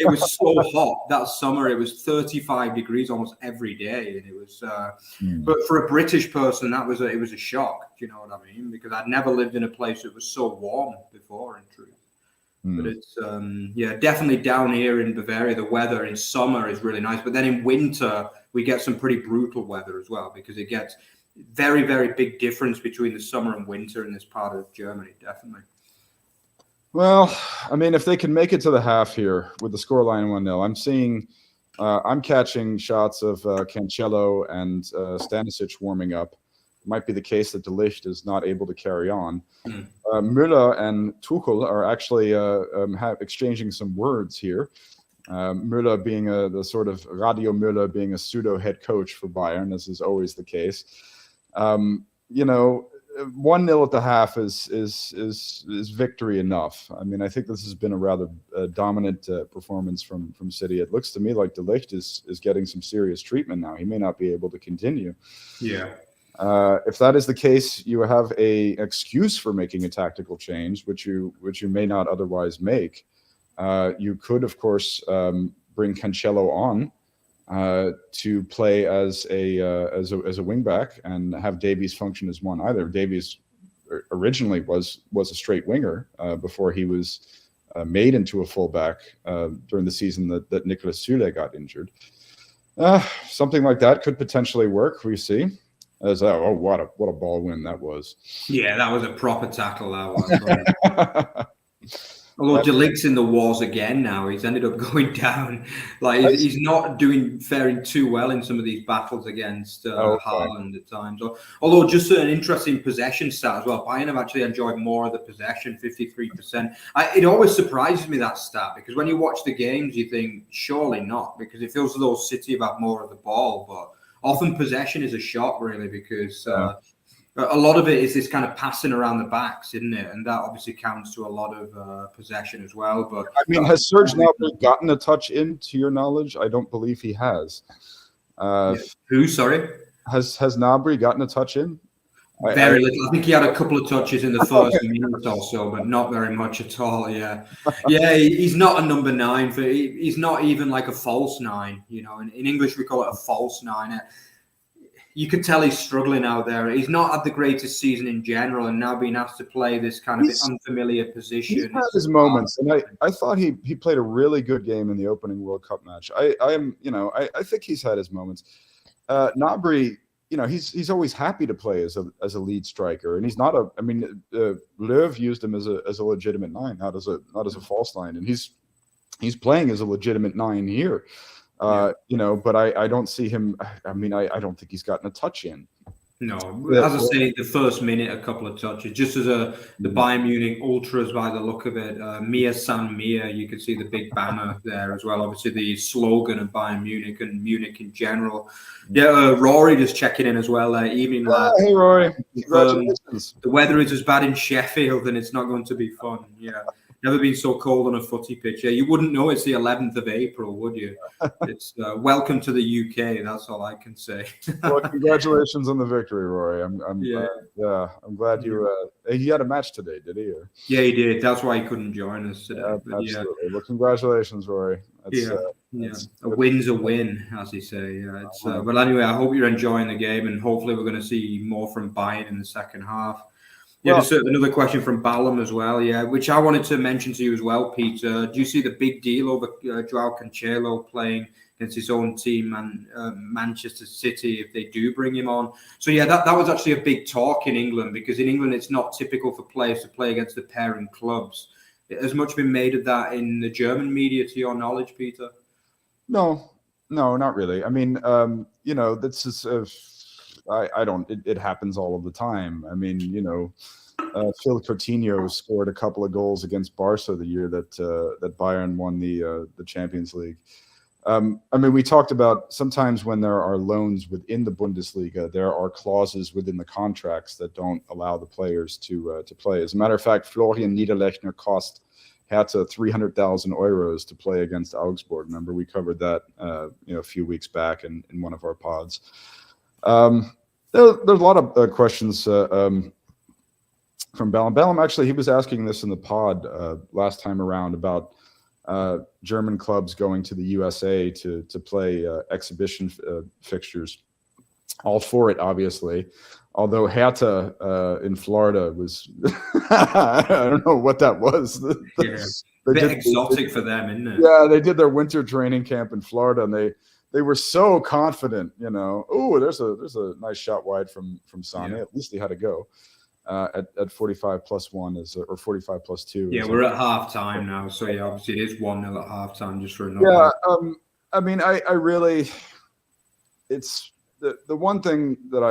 was so hot that summer. It was 35 degrees almost every day, and it was. But for a British person, it was a shock. Do you know what I mean? Because I'd never lived in a place that was so warm before, in truth. But it's definitely down here in Bavaria, the weather in summer is really nice. But then in winter, we get some pretty brutal weather as well, because it gets very, very big difference between the summer and winter in this part of Germany, definitely. Well, I mean, if they can make it to the half here with the scoreline 1-0, I'm catching shots of Cancelo and Stanisic warming up. It might be the case that De Ligt is not able to carry on. Müller and Tuchel are actually exchanging some words here. Müller being the sort of Radio Müller being a pseudo head coach for Bayern, as is always the case. 1-0 at the half is victory enough. I mean, I think this has been a rather dominant performance from City. It looks to me like De Ligt is getting some serious treatment now. He may not be able to continue. Yeah. If that is the case, you have a excuse for making a tactical change, which you may not otherwise make. You could, of course, bring Cancelo on to play as a wing back and have Davies function as one. Either Davies originally was a straight winger before he was made into a fullback during the season that Nicolas Süle got injured. Something like that could potentially work. We see. What a ball win that was. Yeah, that was a proper tackle. That was. Although De Ligt's in the wars again now, he's ended up going down. Like he's not faring too well in some of these battles against Haaland at times. Although just an interesting possession stat as well. Bayern have actually enjoyed more of the possession, 53%. It always surprises me, that stat, because when you watch the games, you think surely not, because it feels as though City have had more of the ball. But often possession is a shock, really, because a lot of it is this kind of passing around the backs, isn't it? And that obviously counts to a lot of possession as well. But I mean, has Serge Gnabry gotten a touch in, to your knowledge? I don't believe he has. Who? Sorry, has Gnabry gotten a touch in? Very little. I think he had a couple of touches in the first minute or so, but not very much at all. Yeah, he's not a number 9. He's not even like a false 9. You know, in English we call it a false 9. You could tell he's struggling out there. He's not had the greatest season in general, and now being asked to play this kind of unfamiliar position. He's had his moments, and I thought he played a really good game in the opening World Cup match. I think he's had his moments. Gnabry, you know, he's always happy to play as a lead striker, and he's not a. I mean, Löw used him as a legitimate 9, not as a false 9, and he's playing as a legitimate 9 here. You know, but I don't see him. I mean, I don't think he's gotten a touch in. No, as I say, the first minute, a couple of touches, just as the Bayern Munich ultras, by the look of it, Mia San Mia, you can see the big banner there as well. Obviously, the slogan of Bayern Munich and Munich in general. Yeah, Rory just checking in as well. Evening, lad. Hey, Rory. Congratulations. The weather is as bad in Sheffield, and it's not going to be fun. Yeah. Never been so cold on a footy pitch. Yeah, you wouldn't know it's the 11th of April, would you? It's welcome to the UK. That's all I can say. Well, congratulations on the victory, Rory. I'm glad you. He had a match today, did he? Or? Yeah, he did. That's why he couldn't join us today. Absolutely. Well, congratulations, Rory. A win's a win, as they say. Yeah, but anyway, I hope you're enjoying the game, and hopefully we're going to see more from Bayern in the second half. Yeah, there's another question from Ballum as well, which I wanted to mention to you as well, Peter. Do you see the big deal over Joao Cancelo playing against his own team and Manchester City if they do bring him on? So, that was actually a big talk in England, because in England it's not typical for players to play against the parent clubs. Has much been made of that in the German media, to your knowledge, Peter? No, not really. I mean, you know, this is... I don't. It happens all of the time. I mean, you know, Phil Coutinho scored a couple of goals against Barca the year that Bayern won the Champions League. I mean, we talked about sometimes when there are loans within the Bundesliga, there are clauses within the contracts that don't allow the players to play. As a matter of fact, Florian Niederlechner cost Hertha 300,000 euros to play against Augsburg. Remember, we covered that a few weeks back in one of our pods. There's a lot of questions from Ballum. Ballum, actually, he was asking this in the pod last time around about German clubs going to the USA to play exhibition fixtures. All for it, obviously. Although Hertha in Florida was, I don't know what that was. A bit exotic for them, isn't it? Yeah, they did their winter training camp in Florida, and they were so confident, you know. Oh, there's a nice shot wide from Sane. At least he had to go at 45 plus 1 or 45 plus 2. Yeah, we're at half time now, so obviously it is 1-0 at half time, just for another. I mean, I really, it's the one thing that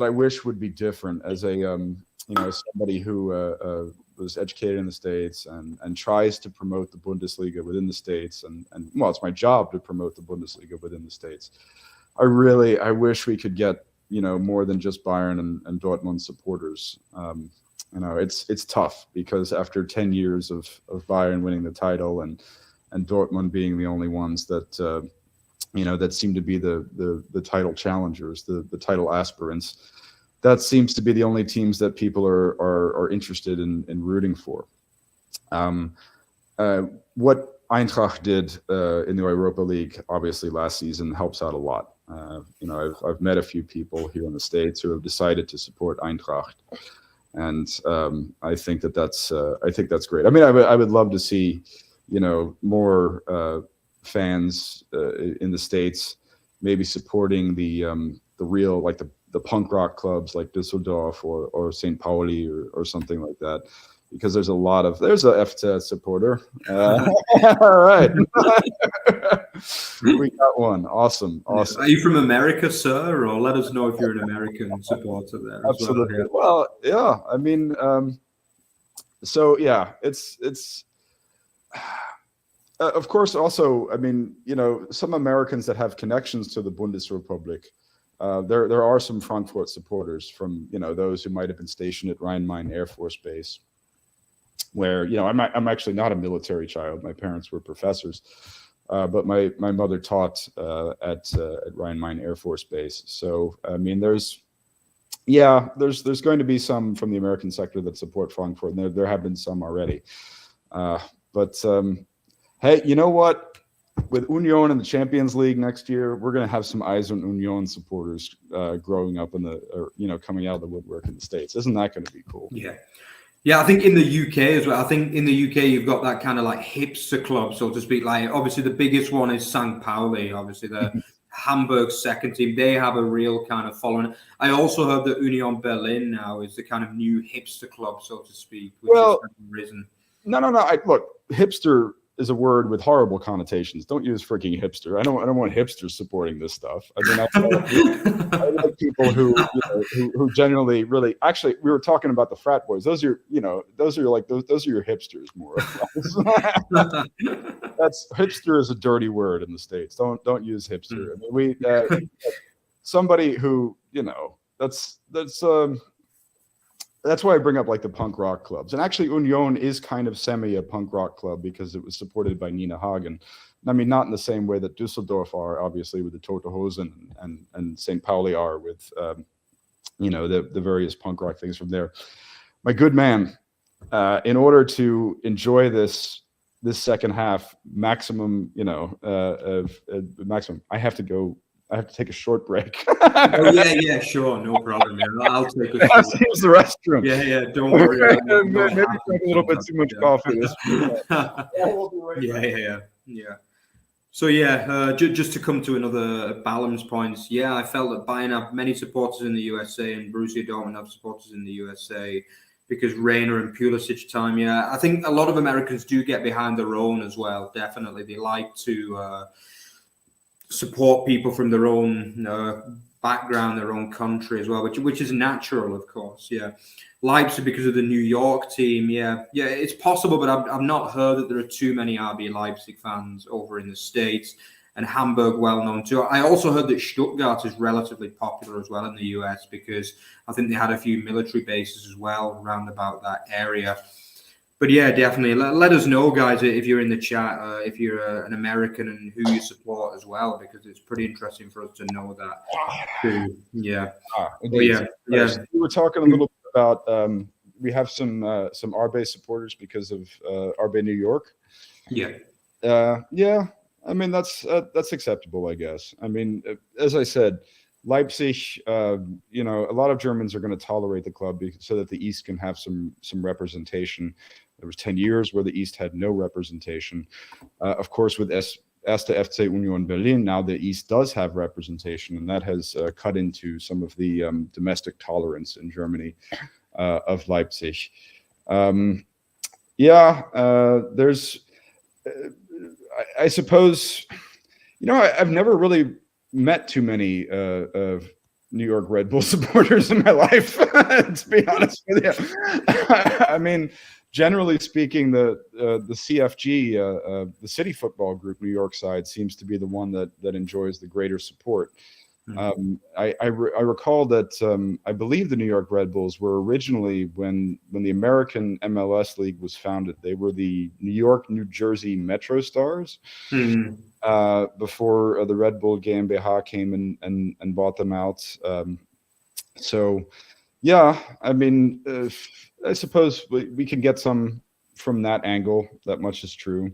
I wish would be different as a somebody who was educated in the States and tries to promote the Bundesliga within the States, and well, it's my job to promote the Bundesliga within the States. I wish we could get, you know, more than just Bayern and Dortmund supporters. You know, it's tough, because after 10 years of Bayern winning the title and Dortmund being the only ones that that seem to be the title challengers, the title aspirants, that seems to be the only teams that people are interested in rooting for. What Eintracht did in the Europa League, obviously last season, helps out a lot. I've met a few people here in the States who have decided to support Eintracht, and I think that's great. I mean, I would love to see, more fans in the States maybe supporting the real, like the punk rock clubs like Düsseldorf or St. Pauli or something like that. because there's a FC supporter. All right. We got one. Awesome. Are you from America, sir? Or let us know if you're an American supporter there. Absolutely. As well. Well, yeah. I mean, so yeah, it's of course also, I mean, you know, some Americans that have connections to the Bundesrepublik, there are some Frankfurt supporters from, you know, those who might have been stationed at Rhein-Main Air Force Base, where, you know, I'm actually not a military child. My parents were professors, but my mother taught at Rhein-Main Air Force Base. So, I mean, there's going to be some from the American sector that support Frankfurt, and there have been some already. But hey, you know what? With Union in the Champions League next year, we're going to have some Eisern Union supporters growing up coming out of the woodwork in the States. Isn't that going to be cool? Yeah. Yeah, I think in the UK as well. I think in the UK you've got that kind of like hipster club, so to speak. Like obviously the biggest one is St. Pauli, obviously the Hamburg second team. They have a real kind of following. I also heard that Union Berlin now is the kind of new hipster club, so to speak, which has risen. No. Look, hipster is a word with horrible connotations. Don't use freaking hipster. I don't want hipsters supporting this stuff. I mean, I like people who generally really. Actually, we were talking about the frat boys. Those are your hipsters more. That's hipster is a dirty word in the States. Don't use hipster. I mean, somebody who, you know, that's why I bring up like the punk rock clubs. And actually Union is kind of semi a punk rock club because it was supported by Nina Hagen. I mean, not in the same way that Düsseldorf are, obviously, with the Tote Hosen and St. Pauli are with, the various punk rock things from there. My good man, in order to enjoy this second half maximum, maximum, I have to take a short break. Oh, yeah, sure, no problem, man. I'll take a short break. Use the restroom. Yeah, don't worry. Maybe drink a little bit too much coffee. Yeah. So yeah, just to come to another balance points. Yeah, I felt that Bayern have many supporters in the USA and Borussia Dortmund have supporters in the USA because Reina and Pulisic time. Yeah, I think a lot of Americans do get behind their own as well. Definitely, they like to support people from their own background, their own country as well, which is natural, of course. Yeah, Leipzig because of the New York team. Yeah, it's possible, but I've not heard that there are too many RB Leipzig fans over in the States, and Hamburg well known too. I also heard that Stuttgart is relatively popular as well in the US because I think they had a few military bases as well around about that area. But yeah, definitely. Let us know, guys, if you're in the chat, if you're an American and who you support as well, because it's pretty interesting for us to know that too. Yeah. Yeah. We were talking a little bit about we have some RB supporters because of RB New York. Yeah. Yeah. I mean, that's acceptable, I guess. I mean, as I said, Leipzig, a lot of Germans are going to tolerate the club so that the East can have some representation. There was 10 years where the East had no representation. Of course, with Erste FC Union Berlin, now the East does have representation, and that has cut into some of the domestic tolerance in Germany of Leipzig. There's, I suppose, I've never really met too many of New York Red Bull supporters in my life, to be honest with you. I mean, generally speaking, the CFG, the City Football Group, New York side, seems to be the one that enjoys the greater support. I recall that I believe the New York Red Bulls were originally, when the American MLS League was founded, they were the New York, New Jersey Metro Stars. Before the Red Bull GmbH came and bought them out. So, yeah, I mean, I suppose we can get some from that angle. That much is true.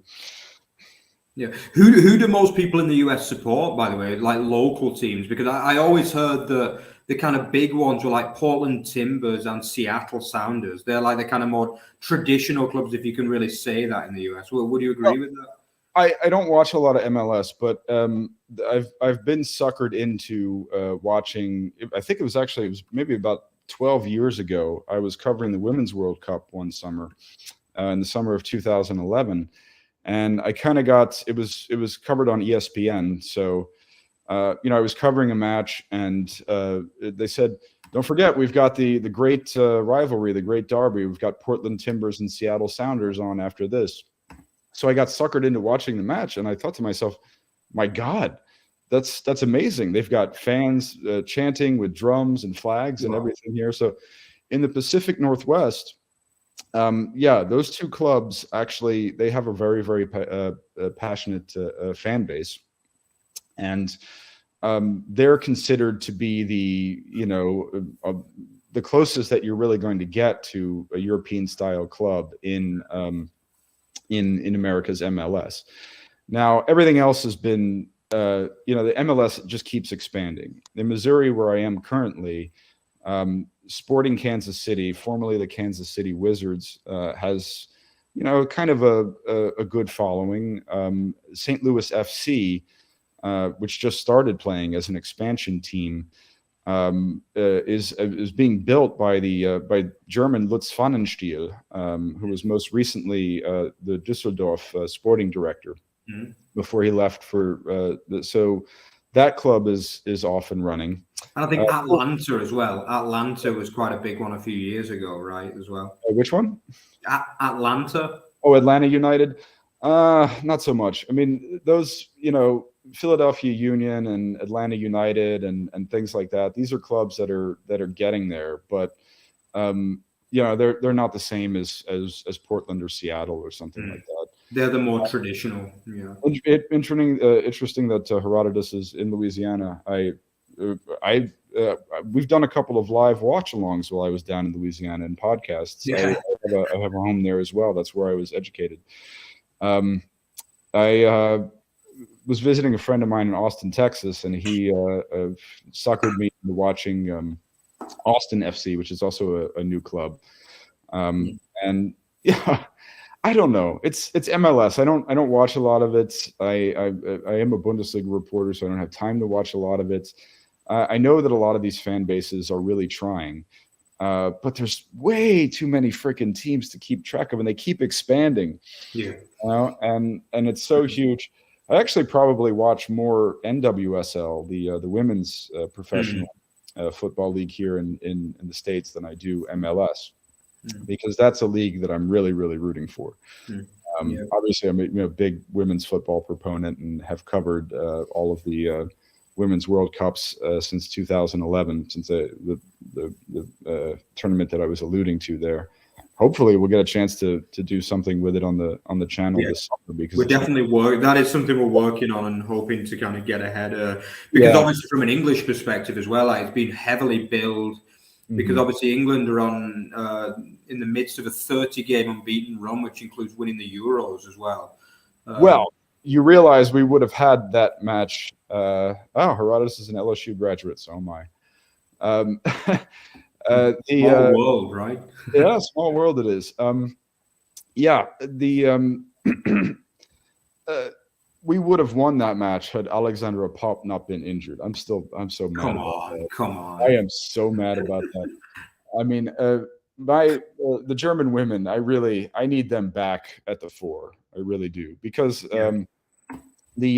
Yeah. Who do most people in the US support, by the way, like local teams? Because I always heard that the kind of big ones were like Portland Timbers and Seattle Sounders. They're like the kind of more traditional clubs, if you can really say that in the US. Well, would you agree with that? I don't watch a lot of MLS, but I've been suckered into watching. I think it was maybe about 12 years ago, I was covering the Women's World Cup one summer, in the summer of 2011. And I kind of got, it was covered on ESPN. So, I was covering a match, and they said, don't forget, we've got the great rivalry, the great derby. We've got Portland Timbers and Seattle Sounders on after this. So I got suckered into watching the match, and I thought to myself, my God, that's amazing. They've got fans chanting with drums and flags and everything here. So in the Pacific Northwest, those two clubs actually, they have a very, very passionate fan base. And they're considered to be the closest that you're really going to get to a European style club in America's MLS. Now, everything else has been, the MLS just keeps expanding. In Missouri, where I am currently, Sporting Kansas City, formerly the Kansas City Wizards, has, kind of a good following. St. Louis FC, which just started playing as an expansion team, is being built by by German Lutz Pfannenstiel, who was most recently the Düsseldorf sporting director before he left for. So that club is off and running. And I think Atlanta as well. Atlanta was quite a big one a few years ago, right? As well. Which one? Atlanta. Oh, Atlanta United. Not so much. I mean, those, Philadelphia Union and Atlanta United and things like that. These are clubs that are getting there, but they're not the same as Portland or Seattle or something like that. They're the more traditional. Yeah. Interesting that Herodotus is in Louisiana. We've done a couple of live watch-alongs while I was down in Louisiana and podcasts. Yeah. I have a home there as well. That's where I was educated. I was visiting a friend of mine in Austin, Texas, and he suckered me into watching Austin FC, which is also a new club. And yeah, I don't know. It's MLS. I don't watch a lot of it. I am a Bundesliga reporter, so I don't have time to watch a lot of it. I know that a lot of these fan bases are really trying, but there's way too many freaking teams to keep track of, and they keep expanding. Yeah. And it's so huge. I actually probably watch more NWSL, the women's professional football league here in the States, than I do MLS, because that's a league that I'm really, really rooting for. Obviously, I'm a big women's football proponent and have covered all of the Women's World Cups since 2011, since the tournament that I was alluding to there. Hopefully we'll get a chance to do something with it on the channel this summer, because we're definitely that is something we're working on and hoping to kind of get ahead because obviously from an English perspective as well, it's been heavily billed because obviously England are on in the midst of a 30-game unbeaten run, which includes winning the Euros as well. Well, you realize we would have had that match. Herodotus is an LSU graduate, so am I. Small world, right? Yeah, small world it is. We would have won that match had Alexandra Popp not been injured. I'm so mad about that. Come on. I am so mad about that. I mean, the German women, I need them back at the fore. I really do, because the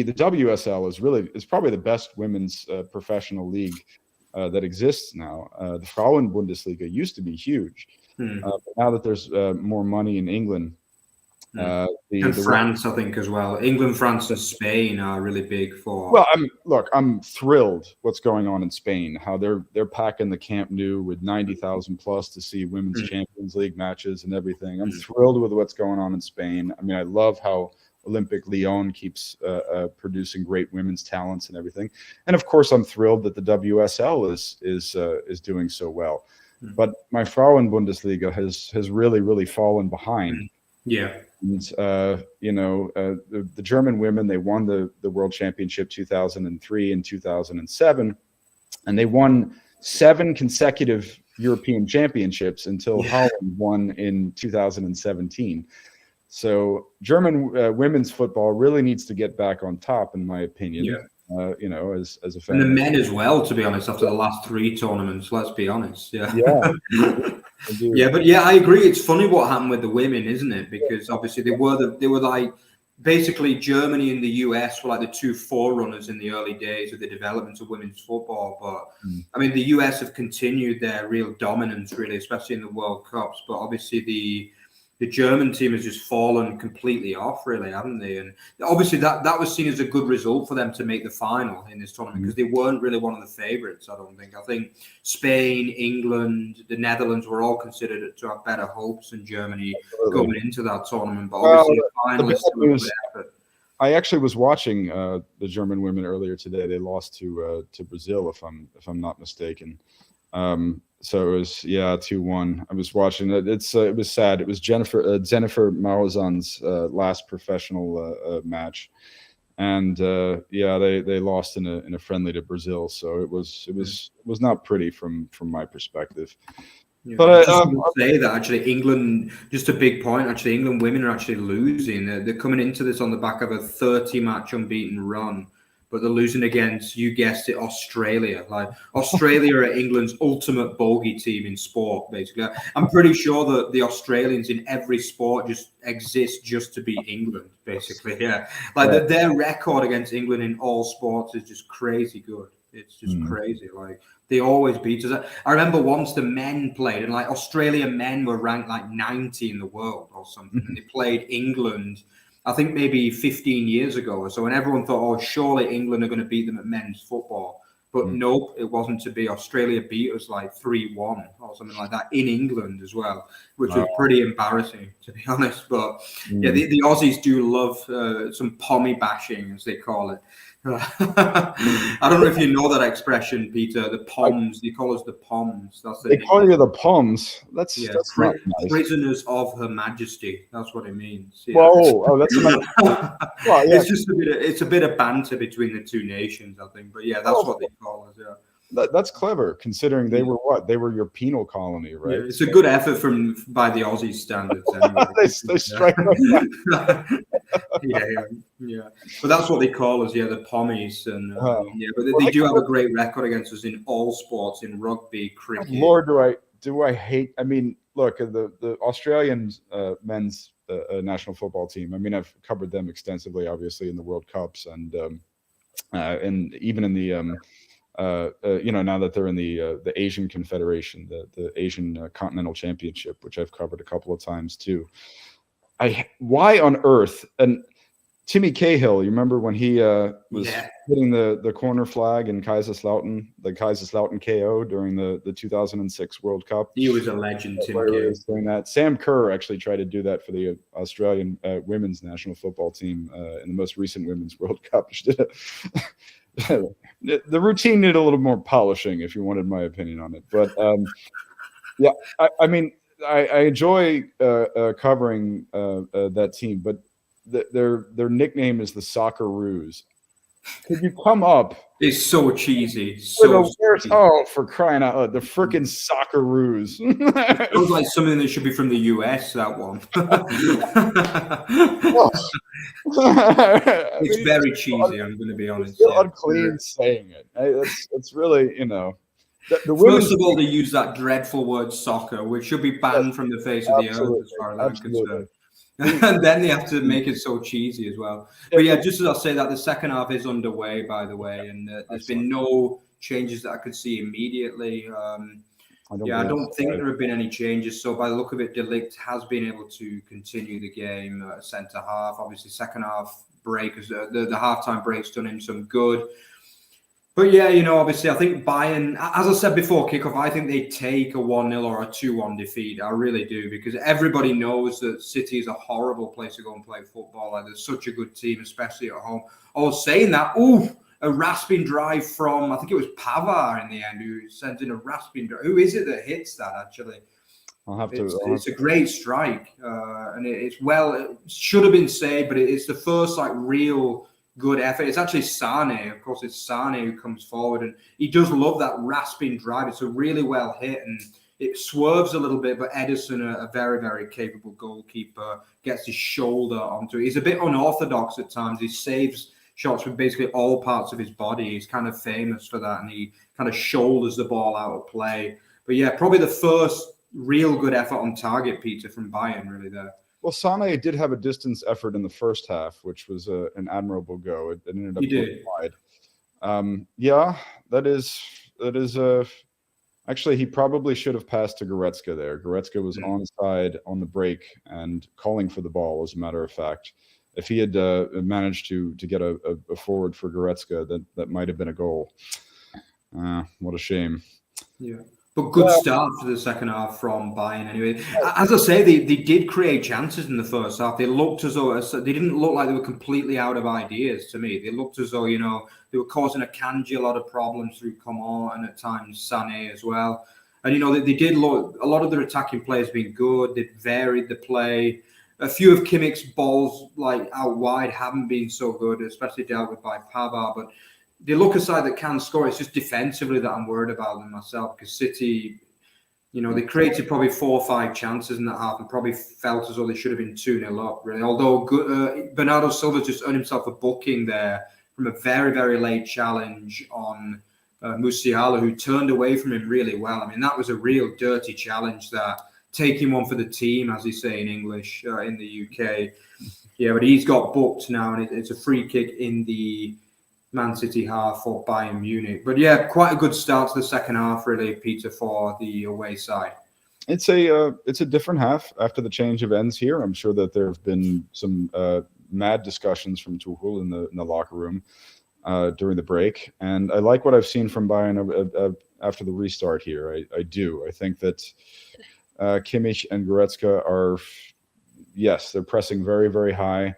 WSL is probably the best women's professional league that exists now. The Frauen Bundesliga used to be huge, but now that there's more money in England, and France, I think as well. England, France, and Spain are really big for. Well, I'm thrilled what's going on in Spain. How they're packing the Camp Nou with 90,000 plus to see women's Champions League matches and everything. I'm thrilled with what's going on in Spain. I mean, I love how Olympic Lyon keeps producing great women's talents and everything. And of course, I'm thrilled that the WSL is doing so well. But my Frauen Bundesliga has really, really fallen behind. Yeah. And, the German women, they won the World Championship 2003 and 2007, and they won 7 consecutive European championships until Holland won in 2017. So German women's football really needs to get back on top, in my opinion. as a fan. And the men as well, to be honest, after the last 3 tournaments, let's be honest. Yeah. Yeah, but I agree. It's funny what happened with the women, isn't it? Because obviously they were like basically Germany and the US were like the 2 forerunners in the early days of the development of women's football. But I mean, the US have continued their real dominance, really, especially in the World Cups. But obviously the German team has just fallen completely off, really, haven't they? And obviously that was seen as a good result for them to make the final in this tournament because they weren't really one of the favourites, I don't think. I think Spain, England, the Netherlands were all considered to have better hopes than Germany going into that tournament. But obviously, the finalists effort. I actually was watching the German women earlier today. They lost to Brazil, if I'm not mistaken. So it was 2-1. I was watching it. It was sad. It was Jennifer Maussan's last professional match, and they lost in a friendly to Brazil. So it was not pretty from my perspective. Yeah, but just say that actually England, just a big point. Actually, England women are actually losing. They're coming into this on the back of a 30-match unbeaten run. But they're losing against, you guessed it, Australia. Like Australia are England's ultimate bogey team in sport, basically. I'm pretty sure that the Australians in every sport just exist just to beat England, basically. Yeah. Like their record against England in all sports is just crazy good. It's just crazy. Like they always beat us. I remember once the men played, and like Australian men were ranked like 90 in the world or something, and they played England, I think maybe 15 years ago or so, and everyone thought, oh, surely England are going to beat them at men's football. But nope, it wasn't to be. Australia beat us like 3-1 or something like that in England as well, which was pretty embarrassing, to be honest. But the Aussies do love some pommy bashing, as they call it. I don't know if you know that expression, Peter. The Poms. They call us the Poms. They call you the Poms. That's not nice. Prisoners of Her Majesty. That's what it means. Yeah. Whoa! That's another. Well, yeah. It's just a bit of banter between the two nations, I think. But yeah, that's what they call us. Yeah. That's clever, considering they were what? They were your penal colony, right? Yeah, it's a good effort by the Aussie standards. Anyway. they strike. Yeah. But that's what they call us. Yeah, the Pommies, and but they do have a great record against us in all sports, in rugby, cricket. Lord, do I hate? I mean, look, the Australian men's national football team. I mean, I've covered them extensively, obviously, in the World Cups and even in the. Now that they're in the Asian Confederation, the Asian Continental Championship, which I've covered a couple of times too. Why on earth? And Timmy Cahill, you remember when he was hitting the corner flag in Kaiserslautern, the Kaiserslautern KO during the 2006 World Cup? He was a legend, Tim Cahill. Doing that. Sam Kerr actually tried to do that for the Australian women's national football team in the most recent Women's World Cup. The routine needed a little more polishing, if you wanted my opinion on it. But I mean, I enjoy covering that team, but their nickname is the Socceroos. Could you come up? It's so cheesy. For crying out loud, the freaking Socceroos. It was like something that should be from the US, that one. It's very cheesy, I'm going to be honest. It's unclean saying it. It's really, the First of all, they use that dreadful word soccer, which should be banned from the face of the earth, as far as I'm concerned. And then they have to make it so cheesy as well. But yeah, just as I say that, the second half is underway, by the way, and there's been no changes that I could see immediately. I don't think there have been any changes. So by the look of it, De Ligt has been able to continue the game centre half. Obviously, second half break, the halftime break's done him some good. But yeah, obviously, I think Bayern, as I said before kickoff, I think they take a 1-0 or a 2-1 defeat. I really do, because everybody knows that City is a horrible place to go and play football. Like, they're such a good team, especially at home. I was saying that, a rasping drive from, I think it was Pavard in the end, who sends in a rasping drive. Who is it that hits that, actually? It's a great strike. And it should have been saved, but it's the first, real good effort. It's actually Sane. Of course, it's Sane who comes forward, and he does love that rasping drive. It's a really well hit, and it swerves a little bit, but Edison, a very, very capable goalkeeper, gets his shoulder onto it. He's a bit unorthodox at times. His saves shots with basically all parts of his body. He's kind of famous for that, and he kind of shoulders the ball out of play. But yeah, probably the first real good effort on target, Peter, from Bayern, really there. Well, Sané did have a distance effort in the first half, which was an admirable go. It ended up going wide. Yeah, that is actually, he probably should have passed to Goretzka there. Goretzka was onside on the break and calling for the ball, as a matter of fact. If he had managed to get a forward for Goretzka, that might have been a goal. What a shame. Yeah. But good start for the second half from Bayern anyway. As I say, they did create chances in the first half. They looked as though they didn't look like they were completely out of ideas to me. They looked as though, they were causing Akanji a lot of problems through Coman and at times Sané as well. And, they did look, a lot of their attacking play has been good. They've varied the play. A few of Kimmich's balls like out wide haven't been so good, especially dealt with by Pavard. But they look a side that can score. It's just defensively that I'm worried about them myself, because City, they created probably 4 or 5 chances in that half and probably felt as though they should have been 2-0 up, really. Although Bernardo Silva just earned himself a booking there from a very, very late challenge on Musiala, who turned away from him really well. I mean, that was a real dirty challenge, that taking one for the team, as they say in English, in the UK. Yeah, but he's got booked now, and it's a free kick in the Man City half for Bayern Munich. But yeah, quite a good start to the second half, really, Peter, for the away side. It's a different half after the change of ends here. I'm sure that there have been some mad discussions from Tuchel in the locker room during the break, and I like what I've seen from Bayern after the restart here. I do. I think that Kimmich and Goretzka are, yes, they're pressing very, very high.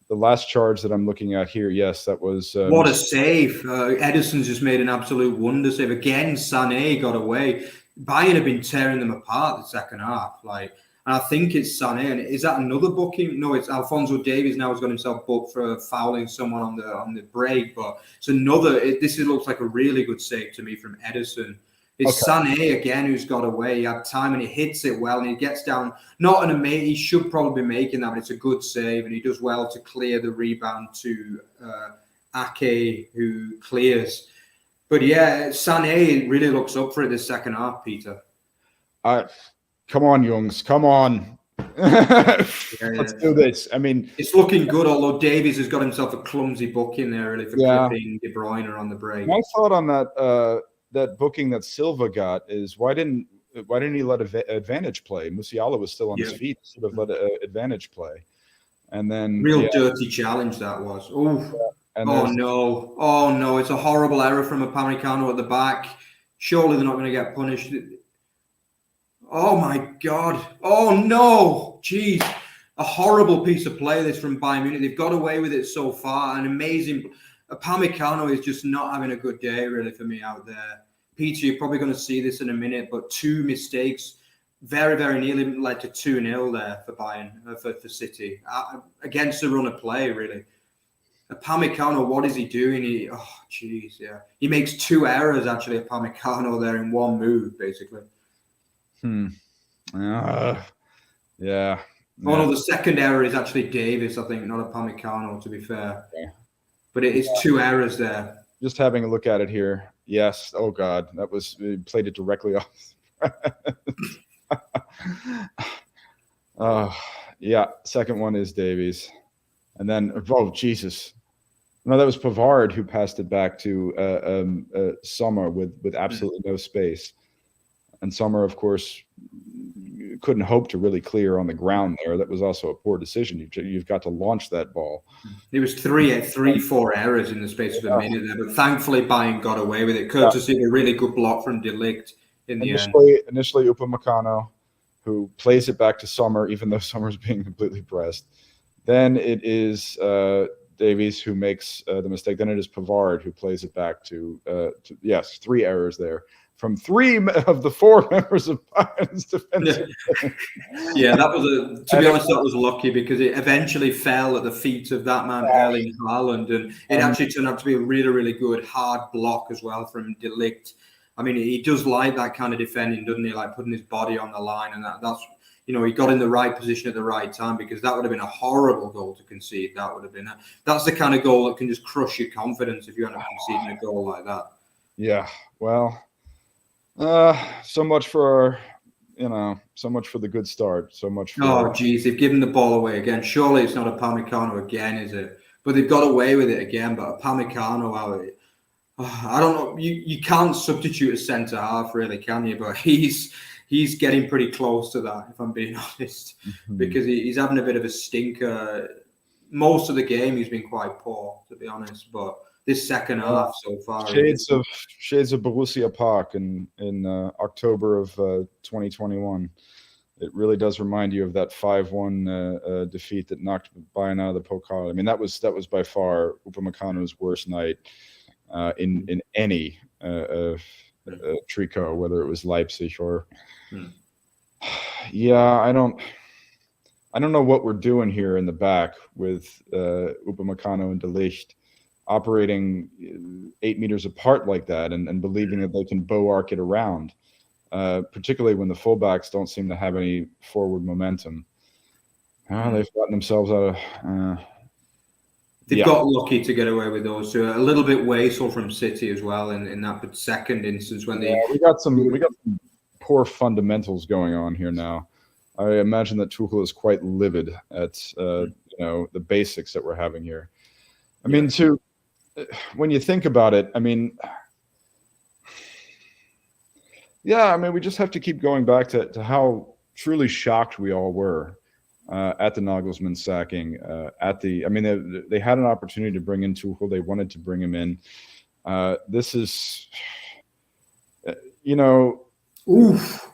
The last charge that I'm looking at here, yes, that was... what a save. Ederson's just made an absolute wonder save. Again, Sané got away. Bayern have been tearing them apart the second half. And I think it's Sané. And is that another booking? No, it's Alphonso Davies now has got himself booked for fouling someone on the break. But it's another... This looks like a really good save to me from Ederson. It's Sané again who's got away. He had time and he hits it well, and he gets down. Not an amazing. He should probably be making that, but it's a good save, and he does well to clear the rebound to Ake, who clears. But yeah, Sané really looks up for it this second half, Peter. Come on, Jungs, come on. Let's do this. I mean, it's looking good, although Davies has got himself a clumsy booking there, really, for clipping De Bruyne on the break. My thought on that booking that Silva got is, why didn't he let advantage play? Musiala was still on his feet. Should have let advantage play. And then dirty challenge that was. No, it's a horrible error from Upamecano at the back. Surely they're not going to get punished. Oh my God. Oh no. Jeez. A horrible piece of play this from Bayern Munich. They've got away with it so far. An amazing... Upamecano is just not having a good day, really, for me out there. Peter, you're probably going to see this in a minute, but 2 mistakes very, very nearly led to 2-0 there for Bayern, for City, against the run of play, really. Upamecano, what is he doing? He makes 2 errors, actually, Upamecano there in one move, basically. Yeah. Oh, no, the second error is actually Davis, I think, not Upamecano, to be fair. Yeah. But it is 2 errors there. Just having a look at it here. Yes. Oh, God. Played it directly off. Yeah. Second one is Davies. And then, Jesus. No, that was Pavard who passed it back to Sommer with absolutely no space. And Sommer, of course, couldn't hope to really clear on the ground there. That was also a poor decision. You've got to launch that ball. It was 4 errors in the space of a minute there, but thankfully Bayern got away with it, courtesy of a really good block from De Ligt in the end. Initially Upamecano, who plays it back to Sommer, even though Sommer's being completely pressed. Then it is Davies who makes the mistake. Then it is Pavard who plays it back to 3 errors there. From 3 of the 4 members of Bayern's defense. Yeah, that was to be honest, that was lucky, because it eventually fell at the feet of that man, Erling Haaland, and it actually turned out to be a really, really good hard block as well from De Ligt. I mean, he does like that kind of defending, doesn't he? Like putting his body on the line, and that's he got in the right position at the right time, because that would have been a horrible goal to concede. That would have been that's the kind of goal that can just crush your confidence if you end up conceding a goal like that. Yeah, well, so much for so much for the good start. So much for... Oh, geez, they've given the ball away again. Surely it's not a Upamecano again, is it? But they've got away with it again. But Upamecano, I don't know. You can't substitute a centre half, really, can you? But he's getting pretty close to that, if I'm being honest, because he's having a bit of a stinker. Most of the game he's been quite poor, to be honest. But this second half so far, shades of Borussia Park in October of 2021. It really does remind you of that 5-1 defeat that knocked Bayern out of the Pokal. I mean, that was by far Upamecano's worst night in any tricot, whether it was Leipzig or. Yeah, I don't know what we're doing here in the back with Upamecano and De Ligt operating 8 meters apart like that, and believing that they can bow arc it around. Particularly when the fullbacks don't seem to have any forward momentum. They've gotten themselves out of... They've got lucky to get away with those two. A little bit wasteful from City as well in that second instance when they... we got some poor fundamentals going on here now. I imagine that Tuchel is quite livid at the basics that we're having here. I mean, when you think about it, I mean... Yeah, I mean, we just have to keep going back to how truly shocked we all were at the Nagelsmann sacking. They had an opportunity to bring in Tuchel. They wanted to bring him in. This is, Oof.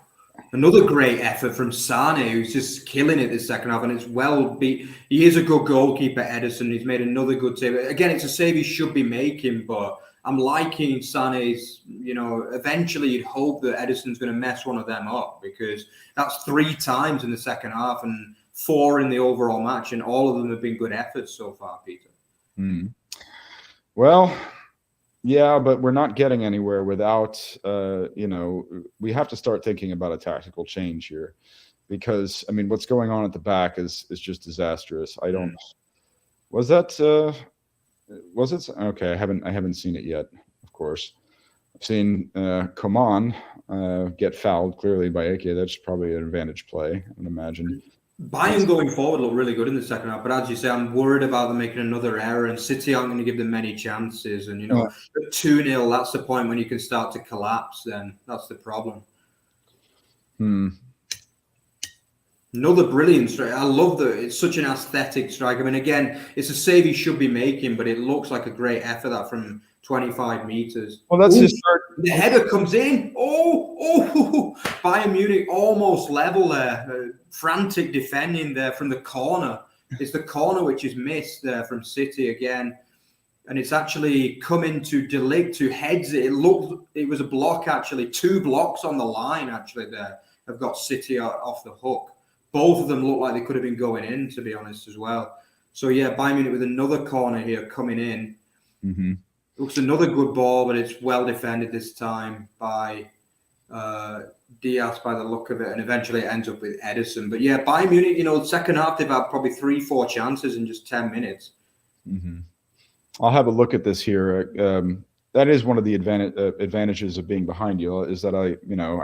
Another great effort from Sane, who's just killing it this second half, and it's well beat. He is a good goalkeeper, Ederson. He's made another good save. Again, it's a save he should be making, but I'm liking Sane's, eventually you'd hope that Ederson's going to mess one of them up, because that's 3 times in the second half and 4 in the overall match, and all of them have been good efforts so far, Peter. Well, yeah, but we're not getting anywhere without, we have to start thinking about a tactical change here, because, I mean, what's going on at the back is just disastrous. Was it? Okay, I haven't seen it yet, of course. I've seen Coman get fouled clearly by Ake. That's probably an advantage play, I would imagine. Bayern going forward look really good in the second half, but as you say, I'm worried about them making another error, and City aren't going to give them many chances. And, at 2-0, that's the point when you can start to collapse, then. That's the problem. Another brilliant strike. I love that. It's such an aesthetic strike. I mean, again, it's a save he should be making, but it looks like a great effort that from 25 meters. Well, that's his third. The header comes in. Bayern Munich almost level there. Frantic defending there from the corner. It's the corner which is missed there from City again. And it's actually come into De Ligt, who heads it. It was a block, actually. 2 blocks on the line, actually, there have got City off the hook. Both of them look like they could have been going in, to be honest, as well. So, yeah, Bayern Munich with another corner here coming in. Looks another good ball, but it's well defended this time by Diaz by the look of it, and eventually it ends up with Ederson. But, yeah, Bayern Munich, second half, they've had probably 3-4 chances in just 10 minutes. I'll have a look at this here. That is one of the advantages of being behind you, is that I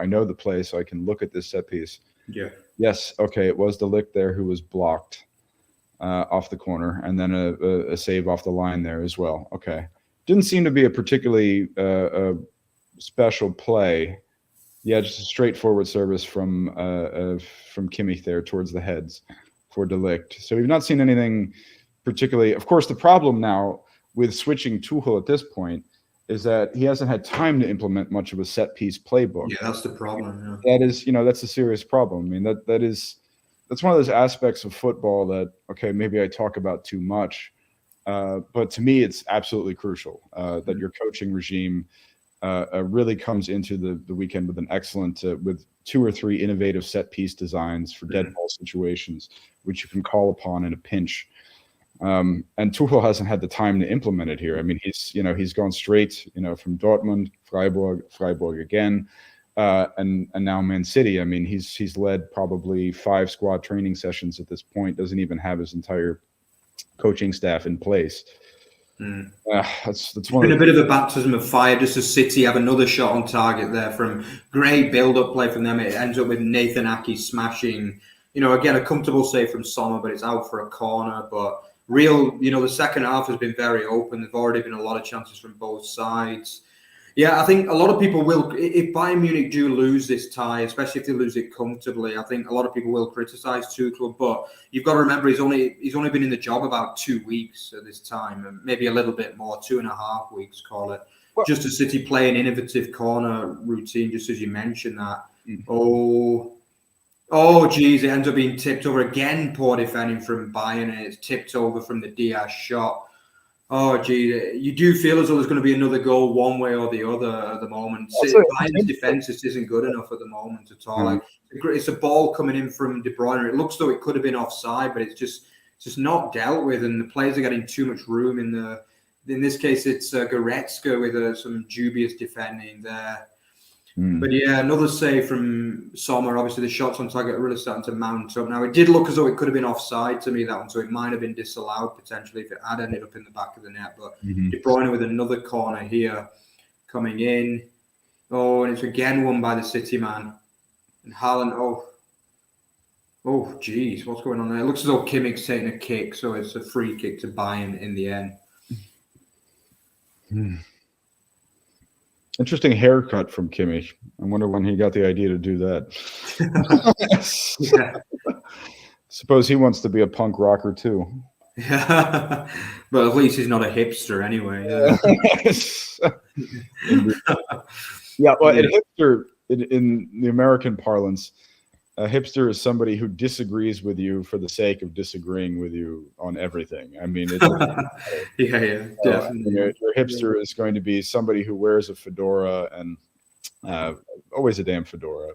know the play, so I can look at this set piece. Yeah. Yes. Okay. It was De Ligt there who was blocked off the corner, and then a save off the line there as well. Okay. Didn't seem to be a particularly special play. Yeah, just a straightforward service from Kimmich there towards the heads for De Ligt. So we've not seen anything particularly. Of course, the problem now with switching Tuchel at this point is that he hasn't had time to implement much of a set piece playbook. Yeah, that's the problem. Yeah. That is, that's a serious problem. I mean, that's one of those aspects of football that, okay, maybe I talk about too much, but to me, it's absolutely crucial that your coaching regime really comes into the weekend with an excellent, with 2 or 3 innovative set piece designs for dead ball situations, which you can call upon in a pinch. And Tuchel hasn't had the time to implement it here. I mean, he's gone straight, from Dortmund, Freiburg again, and now Man City. I mean, he's led probably 5 squad training sessions at this point. Doesn't even have his entire coaching staff in place. That's it's one been of a bit of a baptism of fire just as City have another shot on target there from great build-up play from them. It ends up with Nathan Ake smashing, again, a comfortable save from Sommer, but it's out for a corner. But the second half has been very open. There've already been a lot of chances from both sides. Yeah, I think a lot of people will, if Bayern Munich do lose this tie, especially if they lose it comfortably, I think a lot of people will criticise Tuchel. But you've got to remember, he's only been in the job about 2 weeks at this time, and maybe a little bit more, 2.5 weeks, call it. Well, just as City play an innovative corner routine, just as you mentioned that. Oh, geez, it ends up being tipped over again. Poor defending from Bayern, and it's tipped over from the Diaz shot. Oh, gee, you do feel as though there's going to be another goal one way or the other at the moment. Bayern's defence just isn't good enough at the moment at all. Like, it's a ball coming in from De Bruyne. It looks though it could have been offside, but it's just not dealt with, and the players are getting too much room in this case, it's Goretzka with some dubious defending there. But yeah, another save from Sommer. Obviously, the shots on target are really starting to mount up. Now, it did look as though it could have been offside to me, that one, so it might have been disallowed potentially if it had ended up in the back of the net. But De Bruyne with another corner here coming in. Oh, and it's again won by the City man. And Haaland, oh, geez, what's going on there? It looks as though Kimmich's taking a kick, so it's a free kick to Bayern in the end. Interesting haircut from Kimmich. I wonder when he got the idea to do that. Yeah. Suppose he wants to be a punk rocker too. Yeah, but at least he's not a hipster anyway. Yeah, well, a hipster in the American parlance, a hipster is somebody who disagrees with you for the sake of disagreeing with you on everything. I mean, yeah, definitely. Your hipster is going to be somebody who wears a fedora and always a damn fedora.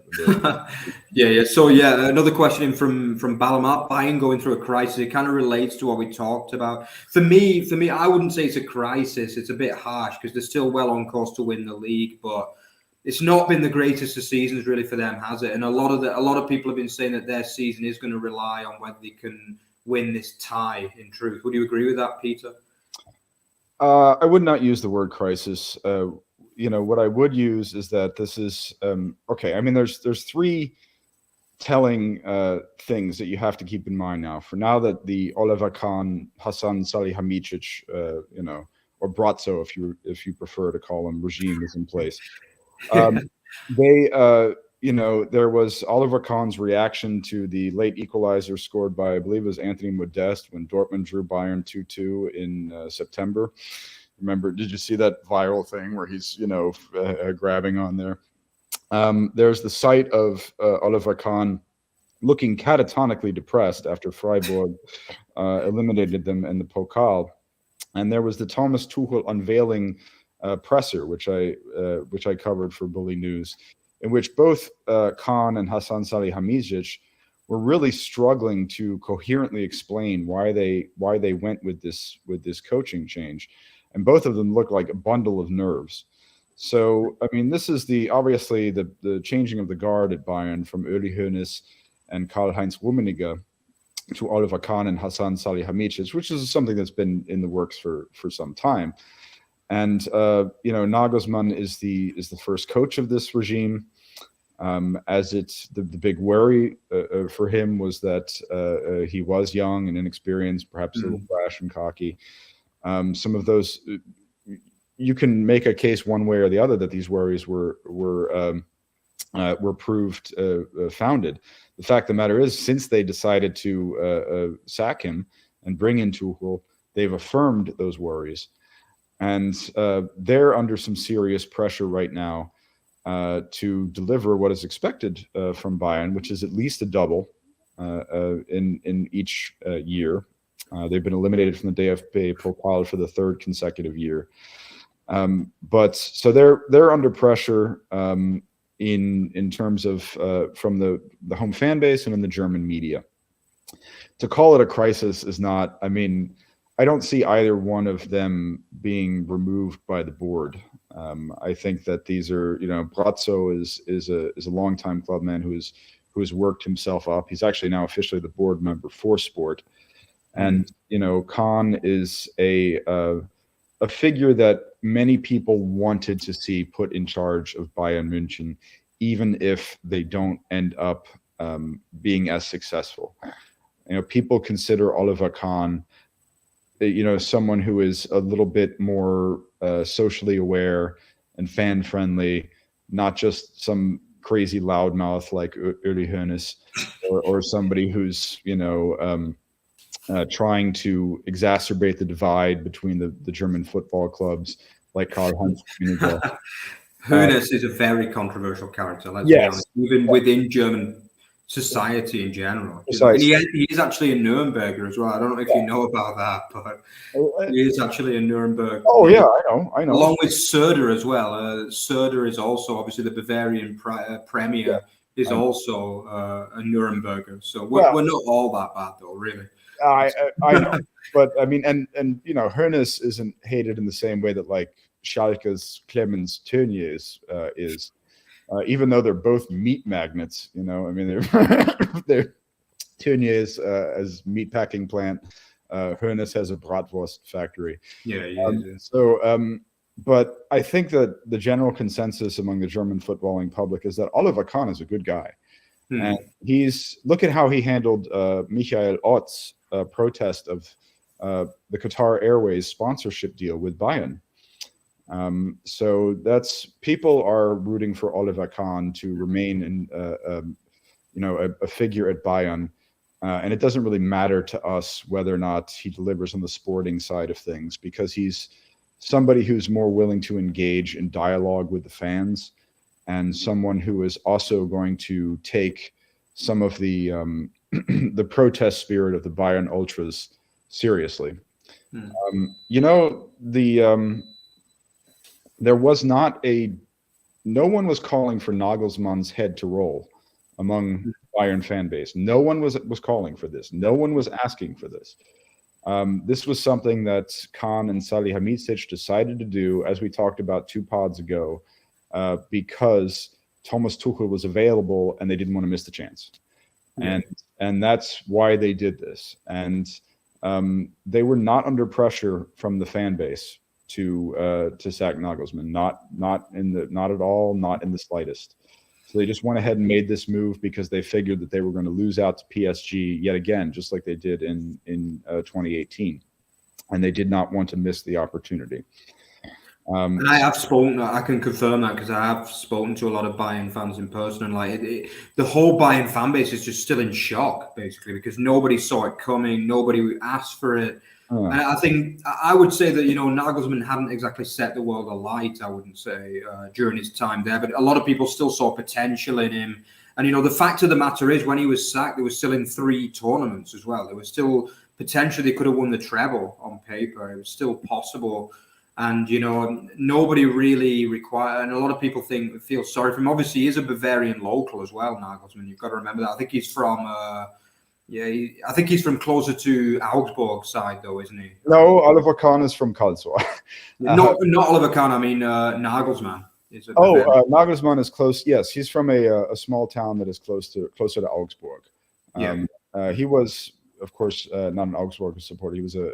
Yeah. So another question from Balamat. Bayern going through a crisis. It kind of relates to what we talked about. For me, I wouldn't say it's a crisis. It's a bit harsh because they're still well on course to win the league, but it's not been the greatest of seasons really for them, has it? And a lot of people have been saying that their season is going to rely on whether they can win this tie. In truth, would you agree with that, Peter? I would not use the word crisis. What I would use is that this is okay. I mean, there's 3 telling things that you have to keep in mind now. For now, that the Oliver Kahn, Hasan Salihamidzic, or Brazzo, if you prefer to call him, regime is in place. There was Oliver Kahn's reaction to the late equalizer scored by, I believe it was Anthony Modeste when Dortmund drew Bayern 2-2 in September. Remember, did you see that viral thing where he's, grabbing on there? There's the sight of Oliver Kahn looking catatonically depressed after Freiburg eliminated them in the Pokal. And there was the Thomas Tuchel unveiling presser, which I covered for Bully News, in which both Kahn and Hasan Salihamidzic were really struggling to coherently explain why they went with this coaching change, and both of them looked like a bundle of nerves. So I mean, this is obviously the changing of the guard at Bayern from Uli Hoeneß and Karl-Heinz Rummenigge to Oliver Kahn and Hasan Salihamidzic, which is something that's been in the works for some time. And Nagelsmann is the first coach of this regime. As it's the big worry for him was that he was young and inexperienced, perhaps a little brash and cocky. Some of those, you can make a case one way or the other that these worries were proved founded. The fact of the matter is, since they decided to sack him and bring in Tuchel, they've affirmed those worries. And they're under some serious pressure right now to deliver what is expected from Bayern, which is at least a double in each year. They've been eliminated from the DFB Pokal for the 3rd consecutive year. But so they're under pressure in terms of from the home fan base and in the German media. To call it a crisis is not. I mean, I don't see either one of them being removed by the board. I think that these are, Brazzo is a longtime clubman who has worked himself up. He's actually now officially the board member for sport. And, Kahn is a figure that many people wanted to see put in charge of Bayern München, even if they don't end up being as successful. People consider Oliver Kahn, someone who is a little bit more socially aware and fan friendly, not just some crazy loudmouth like Uli Hoeneß, or somebody who's trying to exacerbate the divide between the German football clubs like Karl-Heinz Rummenigge. Hoeneß is a very controversial character. Let's be honest, even within German society in general. And he is actually a Nuremberger as well. I don't know if you know about that, but he is actually a Nuremberg. Oh yeah, I know. Along with Söder as well. Söder is also obviously the Bavarian premier. Is also a Nuremberger. So we're not all that bad though, really. I know, but I mean, and Hoeneß isn't hated in the same way that like Schalke's Clemens Tönnies is. Even though they're both meat magnets, I mean, they're Tönnies as meat packing plant. Hoeneß has a bratwurst factory. Yeah. But I think that the general consensus among the German footballing public is that Oliver Kahn is a good guy. And look at how he handled Michael Ott's protest of the Qatar Airways sponsorship deal with Bayern. So people are rooting for Oliver Kahn to remain in, a figure at Bayern. And it doesn't really matter to us whether or not he delivers on the sporting side of things, because he's somebody who's more willing to engage in dialogue with the fans, and someone who is also going to take some of the the protest spirit of the Bayern ultras seriously. There was no one was calling for Nagelsmann's head to roll among Bayern fan base. No one was calling for this. No one was asking for this. This was something that Kahn and Salihamidzic decided to do, as we talked about 2 pods ago, because Thomas Tuchel was available and they didn't want to miss the chance. And that's why they did this. And they were not under pressure from the fan base to sack Nagelsmann, not at all, not in the slightest. So they just went ahead and made this move because they figured that they were going to lose out to PSG yet again, just like they did in 2018, and they did not want to miss the opportunity. And I can confirm that because I have spoken to a lot of Bayern fans in person, and the whole Bayern fan base is just still in shock, basically, because nobody saw it coming, nobody asked for it. And I think I would say that, Nagelsmann hadn't exactly set the world alight, I wouldn't say, during his time there. But a lot of people still saw potential in him. And, the fact of the matter is, when he was sacked, they were still in 3 tournaments as well. There was still potential they could have won the treble on paper. It was still possible. And, nobody really required. And a lot of people feel sorry for him. Obviously, he is a Bavarian local as well, Nagelsmann. You've got to remember that. I think he's from... I think he's from closer to Augsburg side, though, isn't he? No, Oliver Kahn is from Karlsruhe. Not Oliver Kahn. I mean Nagelsmann. Nagelsmann is close. Yes, he's from a small town that is closer to Augsburg. He was, of course, not an Augsburg supporter. He was a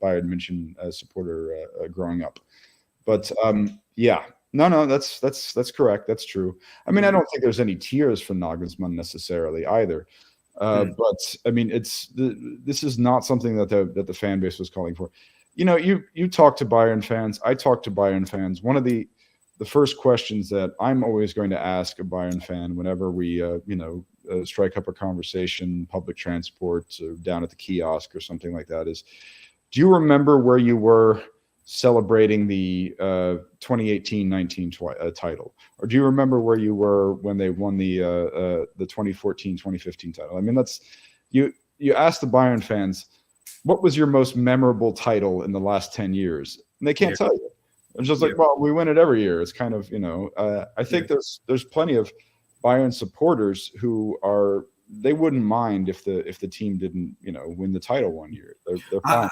Bayern München supporter growing up. But no, that's correct. That's true. I mean, I don't think there's any tears for Nagelsmann necessarily either. But I mean, this is not something that the fan base was calling for. You talk to Bayern fans. I talk to Bayern fans. One of the first questions that I'm always going to ask a Bayern fan whenever we strike up a conversation, public transport, or down at the kiosk or something like that is, do you remember where you were celebrating the 2018-19 title, or do you remember where you were when they won the 2014-2015 title? I mean, that's you ask the Bayern fans, what was your most memorable title in the last 10 years, and they can't tell you. It's just like, well, we win it every year. It's kind of, I think there's plenty of Bayern supporters who are they wouldn't mind if the team didn't, win the title one year. They're fine.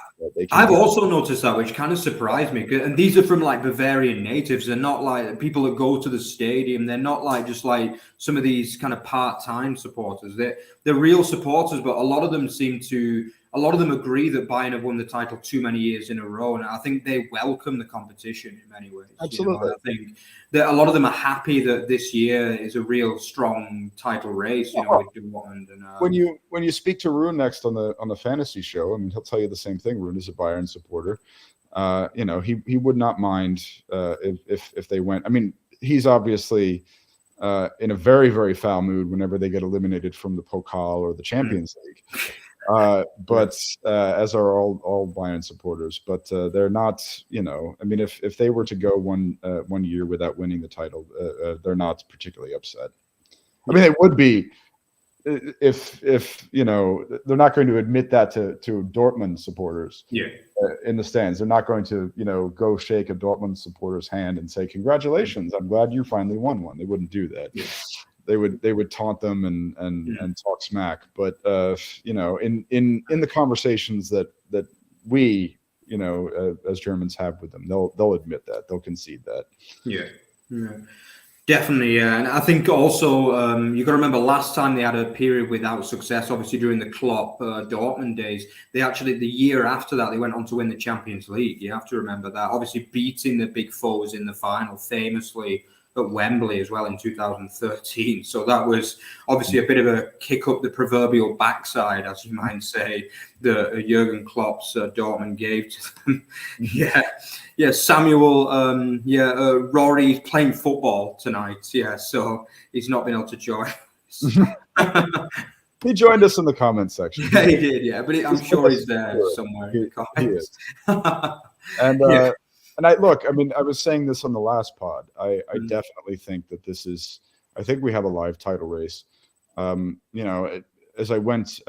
I've also noticed that, which kind of surprised me. And these are from like Bavarian natives. They're not like people that go to the stadium. They're not like just like some of these kind of part-time supporters. They're real supporters, but a lot of them agree that Bayern have won the title too many years in a row, and I think they welcome the competition in many ways. Absolutely. I think that a lot of them are happy that this year is a real strong title race. With Dortmund and when you speak to Rune next on the fantasy show, I mean, he'll tell you the same thing. Rune is a Bayern supporter. He would not mind if they went. I mean, he's obviously in a very, very foul mood whenever they get eliminated from the Pokal or the Champions League. But as are all Bayern supporters, but they're not, I mean, if they were to go one year without winning the title, they're not particularly upset. I mean, they would be if they're not going to admit that to Dortmund supporters. In the stands, they're not going to go shake a Dortmund supporter's hand and say, "Congratulations, I'm glad you finally won one." They wouldn't do that. They would taunt them and talk smack. But in the conversations that we as Germans have with them, they'll admit that, they'll concede that. Definitely, and I think also you got to remember last time they had a period without success. Obviously, during the Klopp Dortmund days, they actually the year after that they went on to win the Champions League. You have to remember that. Obviously, beating the big foes in the final, famously at Wembley as well in 2013. So that was obviously a bit of a kick up the proverbial backside, as you might say, that Jurgen Klopp's Dortmund gave to them. Samuel, Rory playing football tonight. So he's not been able to join. He joined us in the comments section. Yeah, he did, but I'm sure he's there somewhere in the comments. And I was saying this on the last pod. I definitely think that I think we have a live title race. As I went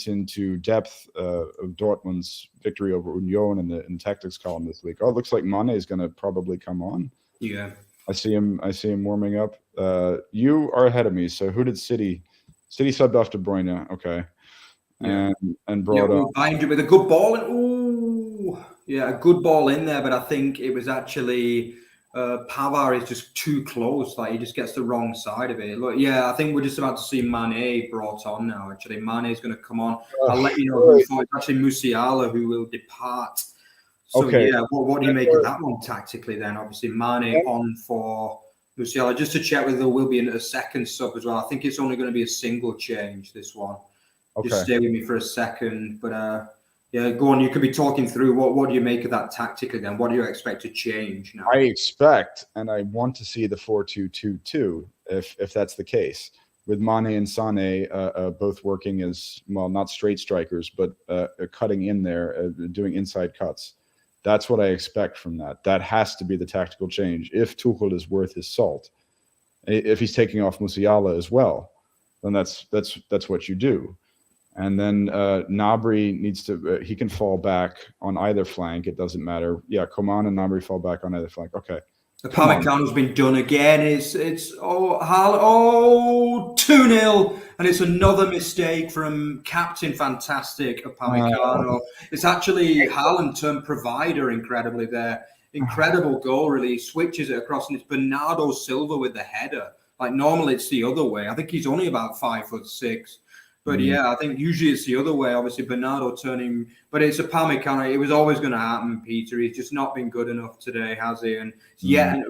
into depth of Dortmund's victory over Union in tactics column this week. Oh, it looks like Mane is going to probably come on. Yeah, I see him warming up. You are ahead of me. So who did City subbed off De Bruyne? Okay, and brought on behind you with a good ball. A good ball in there, but I think it was actually Pavard is just too close. Like he just gets the wrong side of it. Look, I think we're just about to see Mane brought on now. Actually, Mane is going to come on. I'll let you know who it's actually Musiala who will depart. So what do you make of that one tactically? Then obviously Mane on for Musiala. Just to check whether there will be a second sub as well. I think it's only going to be a single change. This one. Okay. Just stay with me for a second, but. Go on. You could be talking through what do you make of that tactically then? What do you expect to change now? I expect, and I want to see the 4-2-2-2 if that's the case, with Mane and Sané both working as, well, not straight strikers, but cutting in there, doing inside cuts. That's what I expect from that. That has to be the tactical change. If Tuchel is worth his salt, if he's taking off Musiala as well, then that's what you do. And then Gnabry needs to he can fall back on either flank. It doesn't matter. Yeah, Coman and Gnabry fall back on either flank. Okay. The Upamecano's been done again. It's 2-0, and it's another mistake from captain fantastic Upamecano. It's actually Haaland turned provider incredibly there. Incredible goal really. He switches it across, and it's Bernardo Silva with the header. Like normally it's the other way. I think he's only about 5'6". But I think usually it's the other way. Obviously, Bernardo turning, but it's Upamecano. It was always going to happen, Peter. He's just not been good enough today, has he? And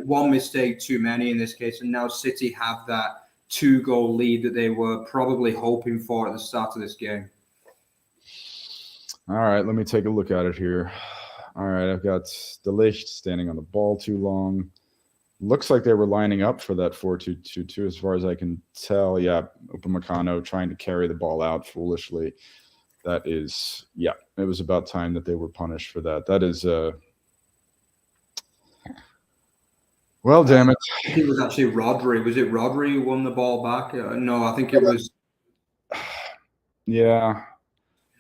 one mistake too many in this case. And now City have that 2-goal lead that they were probably hoping for at the start of this game. All right, let me take a look at it here. All right, I've got De Ligt standing on the ball too long. Looks like they were lining up for that 4-2-2-2 as far as I can tell. Yeah, Upamecano trying to carry the ball out foolishly. That is, it was about time that they were punished for that. That is, well, damn it. I think it was actually Rodri. Was it Rodri who won the ball back? No, I think it was. Yeah.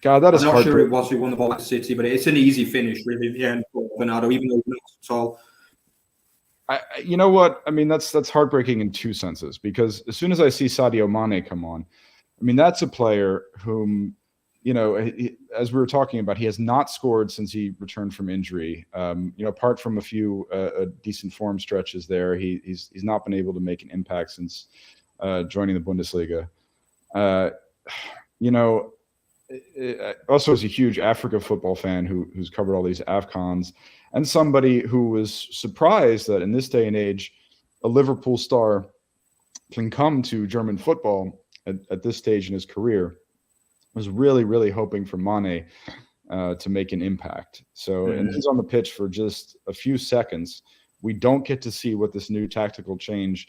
God, that is I'm not hard. sure it was who won the ball at City, but it's an easy finish, really, in the end for Bernardo, even though he's not tall. You know what? I mean, that's heartbreaking in two senses, because as soon as I see Sadio Mane come on, I I mean, that's a player whom, as we were talking about, he has not scored since he returned from injury. Apart from a few decent form stretches there, he's not been able to make an impact since joining the Bundesliga. Also as a huge Africa football fan who's covered all these AFCONs, and somebody who was surprised that in this day and age, a Liverpool star can come to German football at this stage in his career, was really, really hoping for Mane to make an impact. So, and he's on the pitch for just a few seconds. We don't get to see what this new tactical change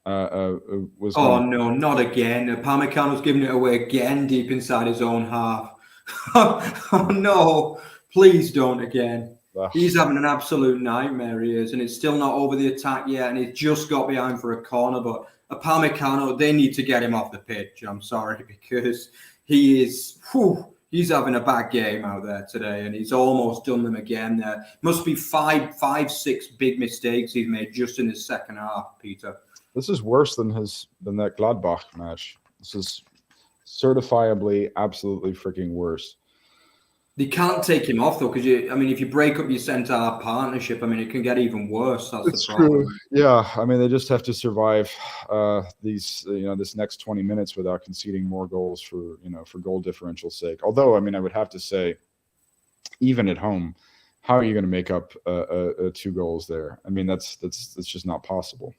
was. Oh, no, not again. Upamecano's giving it away again deep inside his own half. Oh, no, please don't again. He's having an absolute nightmare, he is, and it's still not over the attack yet, and he's just got behind for a corner. But Upamecano, they need to get him off the pitch. I'm sorry, because he's having a bad game out there today, and he's almost done them again. There must be five, six big mistakes he's made just in his second half, Peter. This is worse than that Gladbach match. This is certifiably, absolutely freaking worse. They can't take him off though, because if you break up your centre-half partnership, it can get even worse. That's the problem. True. Yeah, they just have to survive this next 20 minutes without conceding more goals for goal differential's sake. Although, I would have to say, even at home, how are you going to make up 2 goals there? That's just not possible.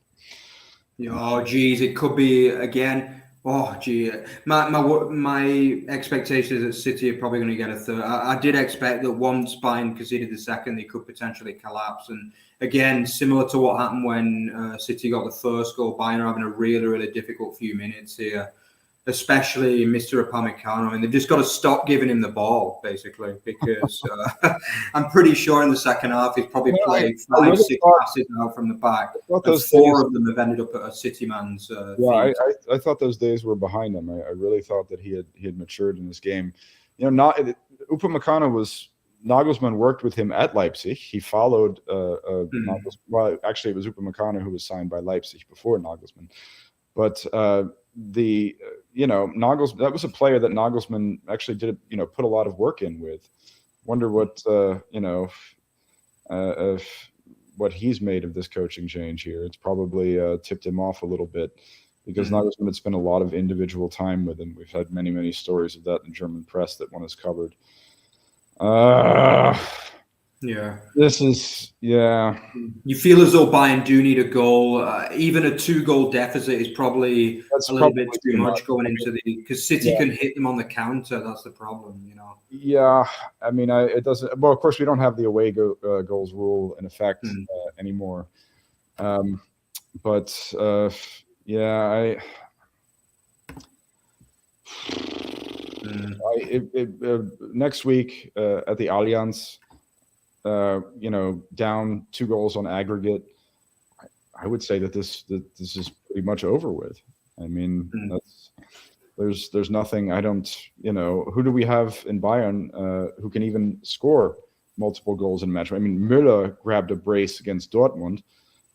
Oh, geez, it could be again. Oh, gee, my expectation is that City are probably going to get a third. I did expect that once Bayern conceded the second, they could potentially collapse. And again, similar to what happened when City got the first goal, Bayern are having a really, really difficult few minutes here, especially Mr. Upamecano. They've just got to stop giving him the ball, basically, because I'm pretty sure in the second half he's probably played 5, 6 passes out from the back. And 4 of them have ended up at a City man's feet. I thought those days were behind him. I really thought that he had matured in this game. Upamecano was Nagelsmann worked with him at Leipzig. He followed Nagelsmann. Well, actually, it was Upamecano who was signed by Leipzig before Nagelsmann, but. Nagelsmann, that was a player that Nagelsmann actually did, put a lot of work in with. Wonder what, what he's made of this coaching change here. It's probably tipped him off a little bit because Nagelsmann had spent a lot of individual time with him. We've had many, many stories of that in German press that one has covered. You feel as though Bayern do need a goal. Even a 2-goal deficit is probably a little bit too much going into because City can hit them on the counter. That's the problem, Yeah, it doesn't. Well, of course, we don't have the away goals rule in effect anymore. Next week at the Allianz. Down 2 goals on aggregate, I would say that this is pretty much over with. There's nothing. I don't. Who do we have in Bayern who can even score multiple goals in a match? Müller grabbed a brace against Dortmund,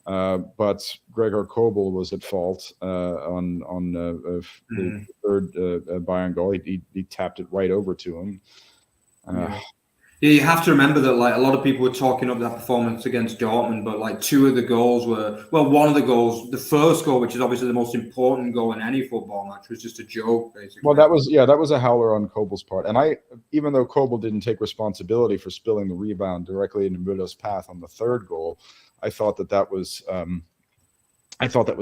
but Gregor Kobel was at fault on the third Bayern goal. He tapped it right over to him. Yeah, you have to remember that a lot of people were talking up that performance against Dortmund, but 2 of the goals were one of the goals, the first goal, which is obviously the most important goal in any football match, was just a joke, basically. Well, that was a howler on Kobel's part, and even though Kobel didn't take responsibility for spilling the rebound directly into Müller's path on the 3rd goal, I thought that was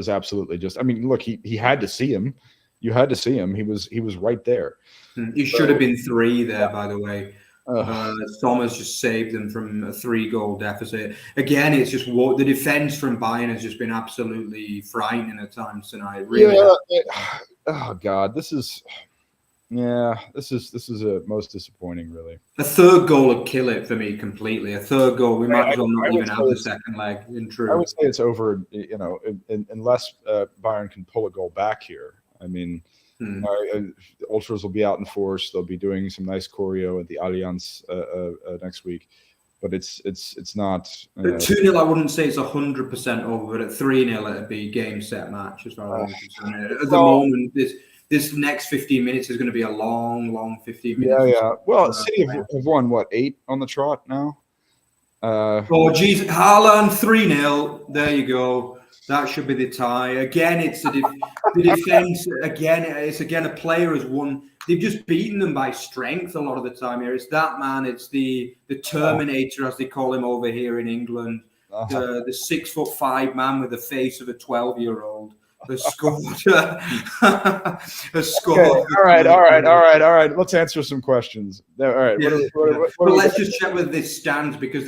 absolutely just. Look, he had to see him. You had to see him. He was right there. He should have been 3 there, by the way. Thomas just saved them from a 3-goal deficit. Again, it's just the defense from Bayern has just been absolutely frightening at times tonight. Really. Oh God, this is most disappointing, really. A 3rd goal would kill it for me completely. A 3rd goal, we might as well not even have the second leg. In truth, I would say it's over. Unless Bayern can pull a goal back here. Ultras will be out in force. They'll be doing some nice choreo at the Allianz next week, but it's not. At 2-0, I wouldn't say it's 100% over, but at 3-0, it'd be game set match as far as I'm concerned. At the moment, this next 15 minutes is going to be a long 15 minutes. Yeah. Well, City have won, what, 8 on the trot now? Oh, geez. Haaland 3-0. There you go. That should be the tie. Again, it's the defense. Again, it's a player has won. They've just beaten them by strength a lot of the time here. It's that man. It's the Terminator, as they call him over here in England. The 6'5" man with the face of a 12-year-old. Has scored. Has scored. Okay. All right. Let's answer some questions. All right. Yeah. But let's just check whether this stands, because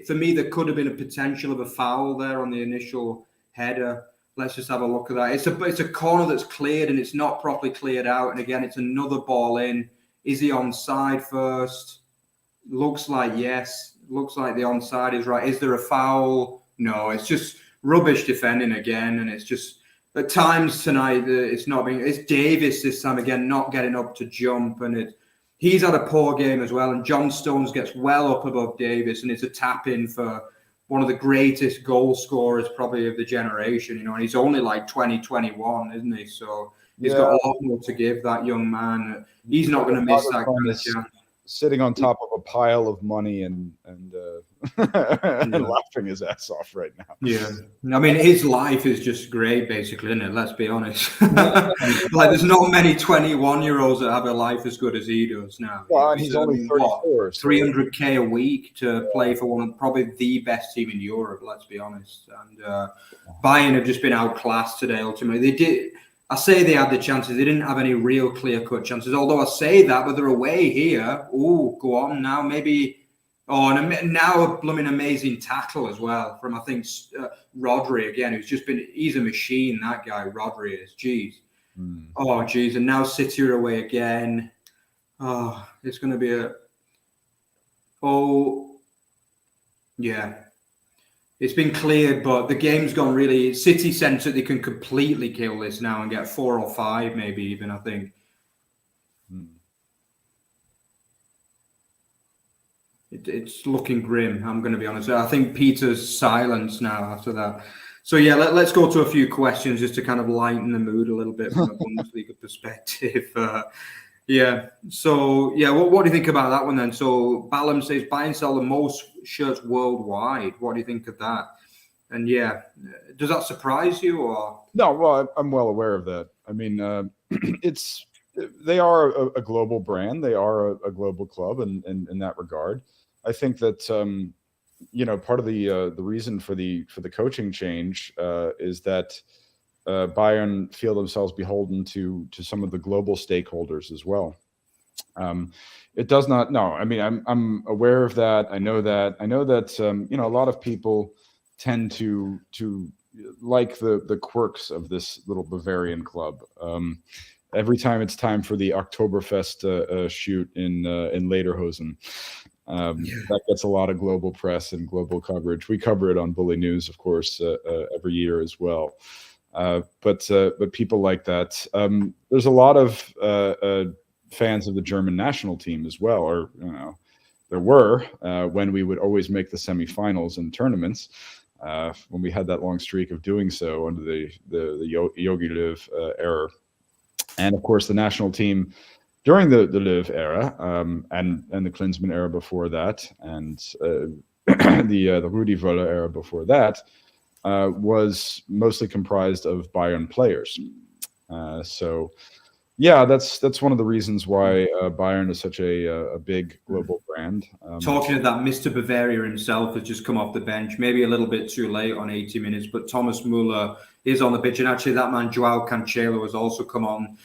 for me there could have been a potential of a foul there on the initial header. Let's just have a look at that. It's a corner that's cleared and it's not properly cleared out. And again, it's another ball in. Is he onside first? Looks like yes. Looks like the onside is right. Is there a foul? No. It's just rubbish defending again, and it's just. At times tonight, it's Davis this time again, not getting up to jump, and he's had a poor game as well. And John Stones gets well up above Davis, and it's a tap in for one of the greatest goal scorers probably of the generation, and he's only like 21, isn't he? So he's got a lot more to give, that young man. He's not going to miss that kind of chance. Sitting on top of a pile of money and laughing his ass off right now. Yeah, I mean, his life is just great, basically, isn't it? Let's be honest. Like, there's not many 21-year-olds that have a life as good as he does now. Well, and he's only 34. 300K a week to play for probably the best team in Europe. Let's be honest. And Bayern have just been outclassed today. Ultimately, they did. I say they had the chances. They didn't have any real clear-cut chances. Although I say that, but they're away here. Oh, go on now. Maybe. Oh, and now a blooming amazing tackle as well from, I think, Rodri again, he's a machine, that guy, Rodri is. Jeez. Oh, geez. And now City are away again. Oh, it's going to be yeah. It's been cleared, but the game's gone really. City sense that they can completely kill this now and get 4 or 5, maybe even, I think. It's looking grim, I'm going to be honest. I think Peter's silence now after that. So, yeah, let's go to a few questions just to kind of lighten the mood a little bit from a Bundesliga perspective. So, what do you think about that one then? So, Ballum says, Bayern sell the most shirts worldwide. What do you think of that? And, does that surprise you? Or No, well, I'm well aware of that. I mean, they are a global brand. They are a global club in that regard. I think that, part of the reason for the coaching change is that Bayern feel themselves beholden to some of the global stakeholders as well. It does not. No, I mean, I'm aware of that. I know that. A lot of people tend to like the quirks of this little Bavarian club. Every time it's time for the Oktoberfest shoot in Lederhosen, that gets a lot of global press and global coverage. We cover it on Bully News, of course, every year as well. But people like that. There's a lot of fans of the German national team as well, or there were when we would always make the semifinals in tournaments. When we had that long streak of doing so under the Jogi Löw era. And of course, the national team during the Löw era and the Klinsmann era before that, and the Rudi Völler era before that, was mostly comprised of Bayern players. So, that's one of the reasons why Bayern is such a big global brand. Talking of that, Mr. Bavaria himself has just come off the bench, maybe a little bit too late on 80 minutes, but Thomas Müller is on the pitch. And actually, that man, Joao Cancelo, has also come on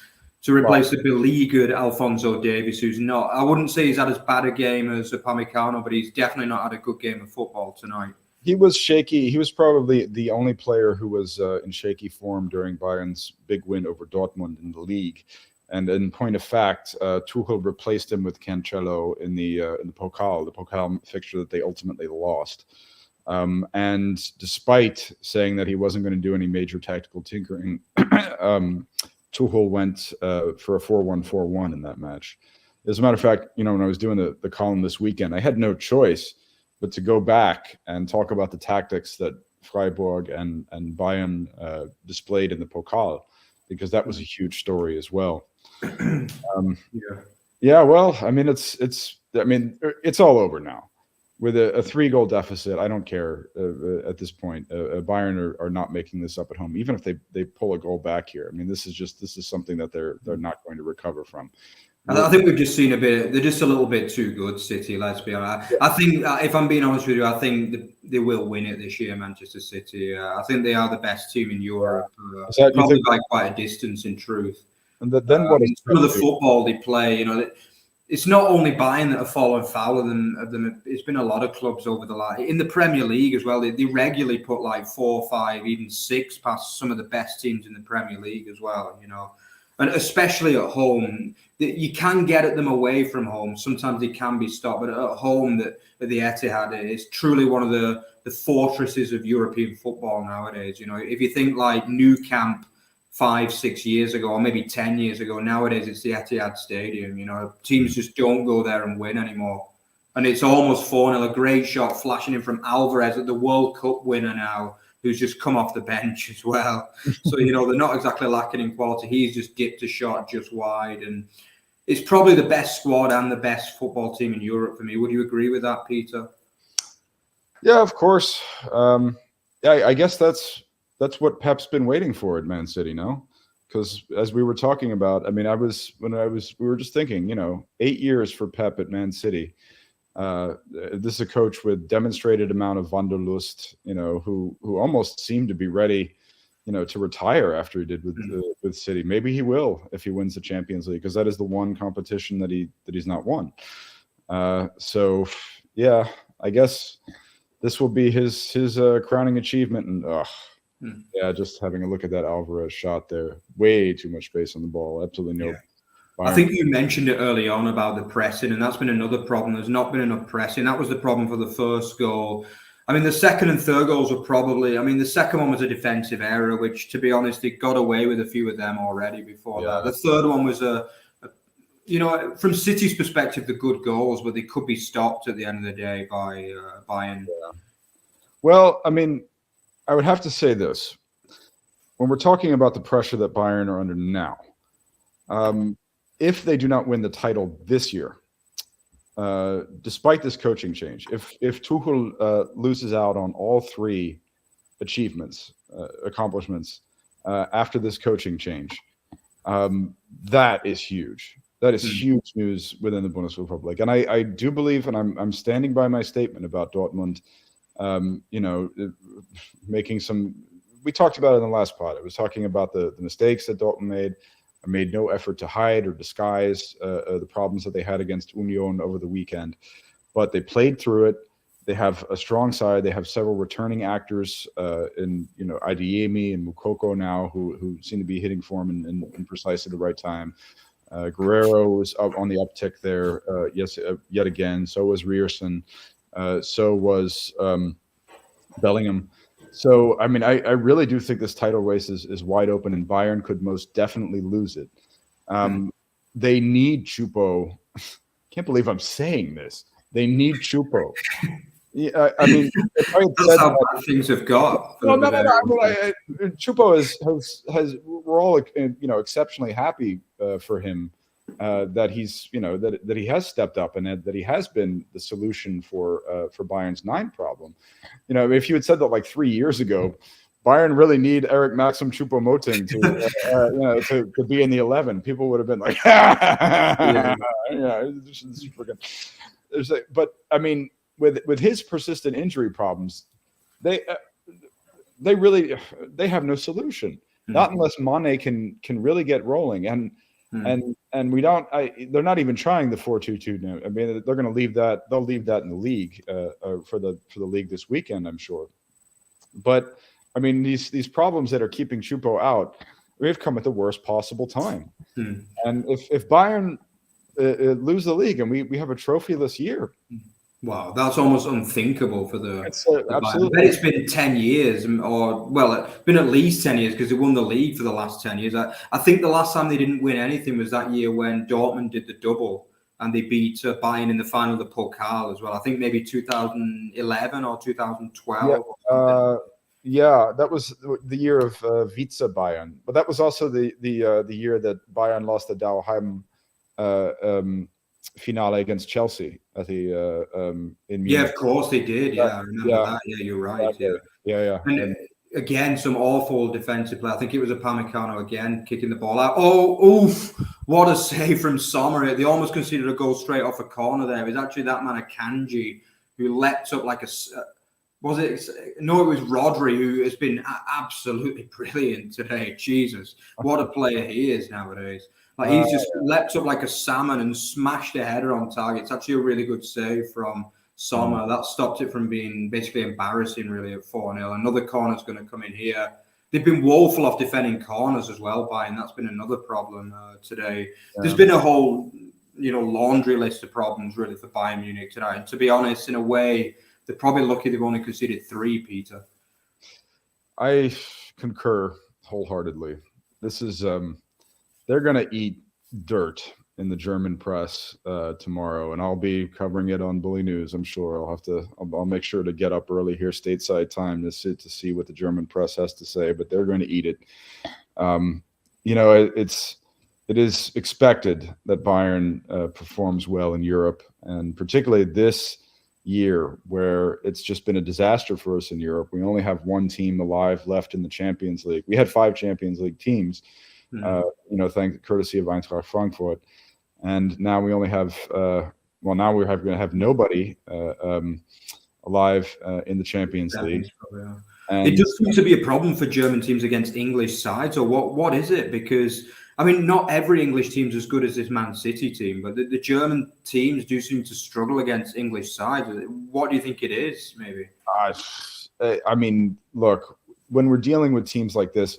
to replace the beleaguered Alphonso Davies, who's not, I wouldn't say he's had as bad a game as Upamecano, but he's definitely not had a good game of football tonight. He was shaky. He was probably the only player who was in shaky form during Bayern's big win over Dortmund in the league. And in point of fact, Tuchel replaced him with Cancelo in the Pokal fixture that they ultimately lost. And despite saying that he wasn't going to do any major tactical tinkering, Tuchel went for a 4-1-4-1 in that match. As a matter of fact, when I was doing the column this weekend, I had no choice but to go back and talk about the tactics that Freiburg and Bayern displayed in the Pokal. because that was a huge story as well. Yeah. Yeah, well, I mean, it's all over now. With a 3-goal deficit, I don't care at this point. Bayern are not making this up at home, even if they pull a goal back here. I mean, this is something that they're not going to recover from. I think we've just seen a bit. They're just a little bit too good, City. Let's be honest. I think, if I'm being honest with you, I think they will win it this year, Manchester City. I think they are the best team in Europe, probably by quite a distance, in truth. And then what is some of the football they play? It's not only Bayern that have fallen foul of them. It's been a lot of clubs over the last in the Premier League as well. They regularly put like 4, 5, even 6 past some of the best teams in the Premier League as well. And especially at home, you can get at them away from home. Sometimes they can be stopped, but at home, at the Etihad, is truly one of the fortresses of European football nowadays. If you think like Nou Camp 5, 6 years ago, or maybe 10 years ago, nowadays it's the Etihad Stadium. Teams just don't go there and win anymore. And it's almost 4-0, a great shot flashing in from Alvarez, at the World Cup winner now, who's just come off the bench as well. So, they're not exactly lacking in quality. He's just dipped a shot just wide. And it's probably the best squad and the best football team in Europe for me. Would you agree with that, Peter? Yeah, of course. I guess that's what Pep's been waiting for at Man City, no? Because as we were talking about, I mean, we were just thinking, 8 years for Pep at Man City. This is a coach with demonstrated amount of Wanderlust, who almost seemed to be ready, to retire after he did with City. Maybe he will if he wins the Champions League, because that is the one competition that he's not won. So yeah, I guess this will be his crowning achievement. And yeah, just having a look at that Alvarez shot there, way too much space on the ball. Absolutely no. Yeah. I think you mentioned it early on about the pressing, and that's been another problem. There's not been enough pressing. That was the problem for the first goal. I mean, the second and third goals were probably, the second one was a defensive error, which, to be honest, they got away with a few of them already before that. The third one was from City's perspective, the good goals, but they could be stopped at the end of the day by Bayern. Yeah. Well, I mean, I would have to say this. When we're talking about the pressure that Bayern are under now, if they do not win the title this year, despite this coaching change, if Tuchel loses out on all 3 accomplishments after this coaching change, that is huge. That is huge news within the Bundesrepublik. And I do believe, and I'm standing by my statement about Dortmund, making some. We talked about it in the last pod. I was talking about the mistakes that Dortmund made. I made no effort to hide or disguise the problems that they had against Union over the weekend, but they played through it. They have a strong side. They have several returning actors in Adeyemi and Moukoko now who seem to be hitting form in precisely the right time. Guerrero was up on the uptick there, yet again. So was Rierson. So was Bellingham. So, I mean, I really do think this title race is wide open, and Bayern could most definitely lose it. They need Choupo. Can't believe I'm saying this. They need Choupo. Yeah, I mean, that's how bad things have got. No. Choupo has. We're all exceptionally happy for him that he's that he has stepped up and that he has been the solution for Bayern's 9 problem. If you had said that like 3 years ago, Bayern really need Eric Maxim Choupo-Moting to be in the 11, people would have been like, super good. But I mean, with his persistent injury problems, they have no solution. Not unless Mane can really get rolling, and we don't. They're not even trying the 4-2-2 now. I mean, they're going to leave that. They'll leave that in the league for the league this weekend, I'm sure. But I mean, these problems that are keeping Choupo out, we've come at the worst possible time. And if Bayern lose the league and we have a trophyless year. Wow, that's almost unthinkable for the. Absolutely. I bet it's been 10 years, it's been at least 10 years because they won the league for the last 10 years. I think the last time they didn't win anything was that year when Dortmund did the double and they beat Bayern in the final of the Pokal as well. I think maybe 2011 or 2012. Yeah, that was the year of Vice Bayern, but that was also the year that Bayern lost the Dauheim finale against Chelsea at the in Munich. Yeah, of course they did. Yeah, I remember that. Yeah, you're right. Exactly. Yeah. And again, some awful defensive play. I think it was a Upamecano again kicking the ball out. Oh, oof! What a save from Sommer. They almost considered a goal straight off a corner there. It was actually that man Akanji who leapt up like a. Was it? No, it was Rodri, who has been absolutely brilliant today. Jesus, what a player he is nowadays. Like he's just leapt up like a salmon and smashed a header on target. It's actually a really good save from Sommer. That stopped it from being basically embarrassing, really, at 4-0. Another corner's going to come in here. They've been woeful off defending corners as well, Bayern. That's been another problem today. Yeah. There's been a whole, laundry list of problems, really, for Bayern Munich tonight. And to be honest, in a way, they're probably lucky they've only conceded 3, Peter. I concur wholeheartedly. This is they're going to eat dirt in the German press tomorrow, and I'll be covering it on Bully News. I'm sure I'll make sure to get up early here, stateside time, to see what the German press has to say. But they're going to eat it. It is expected that Bayern performs well in Europe, and particularly this year where it's just been a disaster for us in Europe. We only have one team alive left in the Champions League. We had 5 Champions League teams, courtesy of Eintracht Frankfurt, and now we only have now we're going to have nobody alive in the Champions League. And it does seem to be a problem for German teams against English sides, or what is it? Because not every English team's as good as this Man City team, but the German teams do seem to struggle against English sides. What do you think it is, maybe? Look, when we're dealing with teams like this,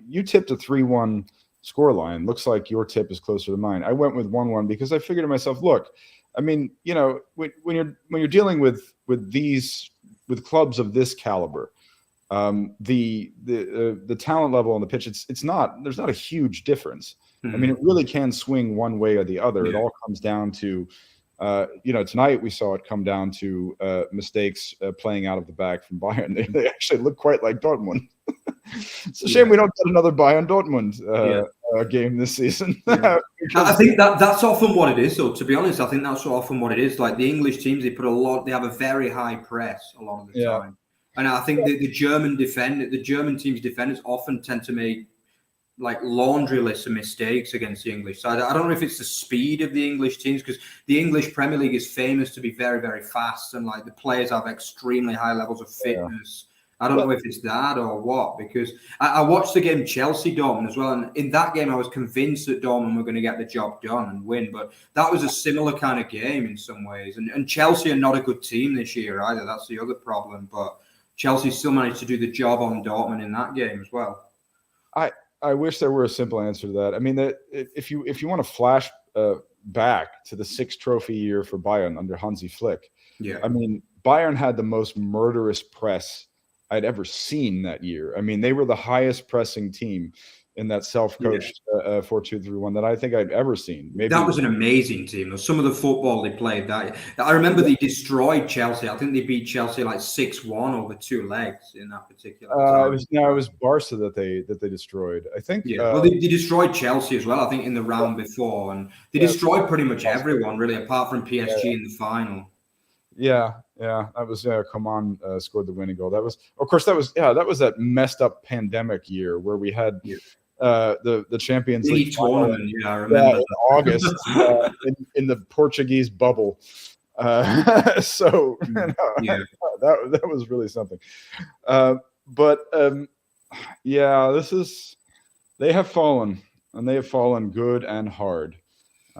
you tipped a 3-1 scoreline, looks like your tip is closer to mine. I went with 1-1 because I figured to myself, look, when you're dealing with clubs of this caliber, the talent level on the pitch, there's not a huge difference. Mm-hmm. It really can swing one way or the other. Yeah. It all comes down to tonight we saw it come down to mistakes playing out of the back from Bayern. They actually look quite like Dortmund. It's a shame we don't get another Bayern Dortmund game this season. Yeah. I think that's often what it is, though. To be honest, I think that's often what it is. Like the English teams, they have a very high press a lot of the time. And I think the German team's defenders often tend to make like laundry lists of mistakes against the English side. I don't know if it's the speed of the English teams, because the English Premier League is famous to be very, very fast, and like the players have extremely high levels of fitness. I don't know if it's that or what, because I watched the game Chelsea-Dortmund as well, and in that game I was convinced that Dortmund were going to get the job done and win, but that was a similar kind of game in some ways. And Chelsea are not a good team this year either. That's the other problem, but Chelsea still managed to do the job on Dortmund in that game as well. I wish there were a simple answer to that. If you want to flash back to the 6th trophy year for Bayern under Hansi Flick, Bayern had the most murderous press I'd ever seen that year. They were the highest pressing team in that self-coached 4-2-3-1 that I think I'd ever seen. Maybe that was an amazing team. Some of the football they played that. I remember they destroyed Chelsea. I think they beat Chelsea like 6-1 over 2 legs in that particular time. It was Barca that they destroyed. I think. Yeah. Well, they destroyed Chelsea as well. I think in the round before, and they destroyed pretty much everyone really, apart from PSG in the final. Yeah, that was Coman scored the winning goal. That was that messed up pandemic year where we had the Champions League tournament. I remember in August in the Portuguese bubble. That was really something. They have fallen, and they have fallen good and hard.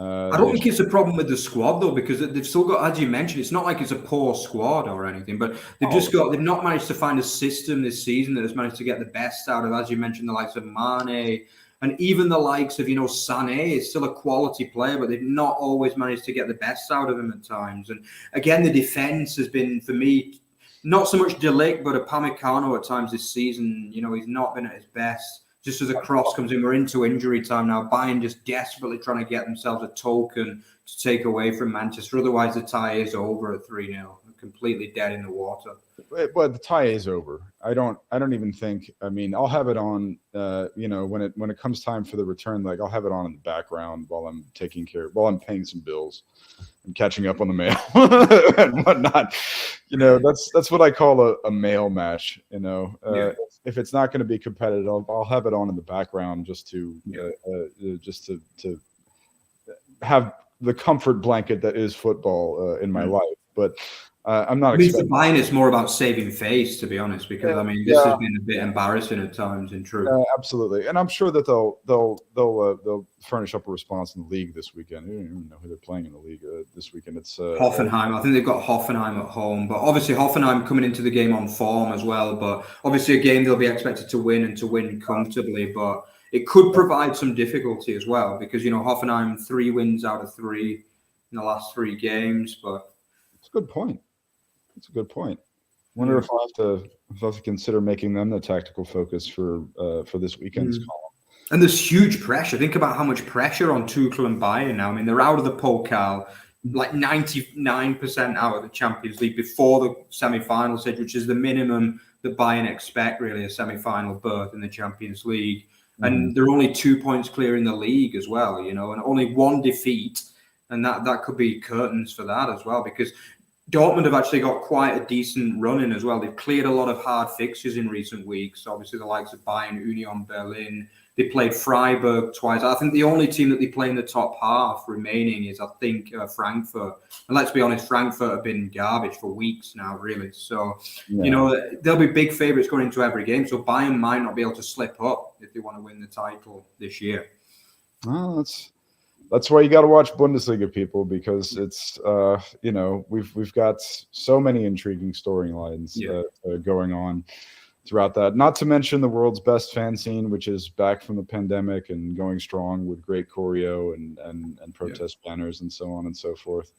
I don't think it's a problem with the squad, though, because they've still got, as you mentioned, it's not like it's a poor squad or anything, but they've not managed to find a system this season that has managed to get the best out of, as you mentioned, the likes of Mane, and even the likes of, Sané is still a quality player, but they've not always managed to get the best out of him at times. And again, the defense has been, for me, not so much De Ligt, but Upamecano at times this season, he's not been at his best. Just as a cross comes in, we're into injury time now. Bayern just desperately trying to get themselves a token to take away from Manchester. Otherwise, the tie is over at 3-0. completely dead in the water. But the tie is over. I don't even think. I mean, I'll have it on. When it comes time for the return, like I'll have it on in the background while I'm paying some bills and catching up on the mail and whatnot. That's what I call a mail match. If it's not going to be competitive, I'll have it on in the background just to have the comfort blanket that is football in my life. But I'm not expecting. For Bayern, it's more about saving face, to be honest, because this has been a bit embarrassing at times. In truth, absolutely, and I'm sure that they'll furnish up a response in the league this weekend. I don't even know who they're playing in the league this weekend. It's Hoffenheim. I think they've got Hoffenheim at home, but obviously Hoffenheim coming into the game on form as well. But obviously a game they'll be expected to win and to win comfortably. But it could provide some difficulty as well because Hoffenheim 3 wins out of 3 in the last 3 games. But it's a good point. That's a good point. Wonder if I'll have to consider making them the tactical focus for this weekend's column. And there's huge pressure. Think about how much pressure on Tuchel and Bayern now. I mean, they're out of the Pokal, like 99% out of the Champions League before the semi-final stage, which is the minimum that Bayern expect, really, a semi-final berth in the Champions League. And they're only 2 points clear in the league as well, and only 1 defeat. And that could be curtains for that as well, because Dortmund have actually got quite a decent run in as well. They've cleared a lot of hard fixtures in recent weeks. Obviously, the likes of Bayern, Union Berlin. They played Freiburg twice. I think the only team that they play in the top half remaining is, Frankfurt. And let's be honest, Frankfurt have been garbage for weeks now, really. So, they'll be big favourites going into every game. So Bayern might not be able to slip up if they want to win the title this year. Well, that's why you got to watch Bundesliga, people, because it's we've got so many intriguing storylines going on throughout that. Not to mention the world's best fan scene, which is back from the pandemic and going strong with great choreo and protest banners and so on and so forth.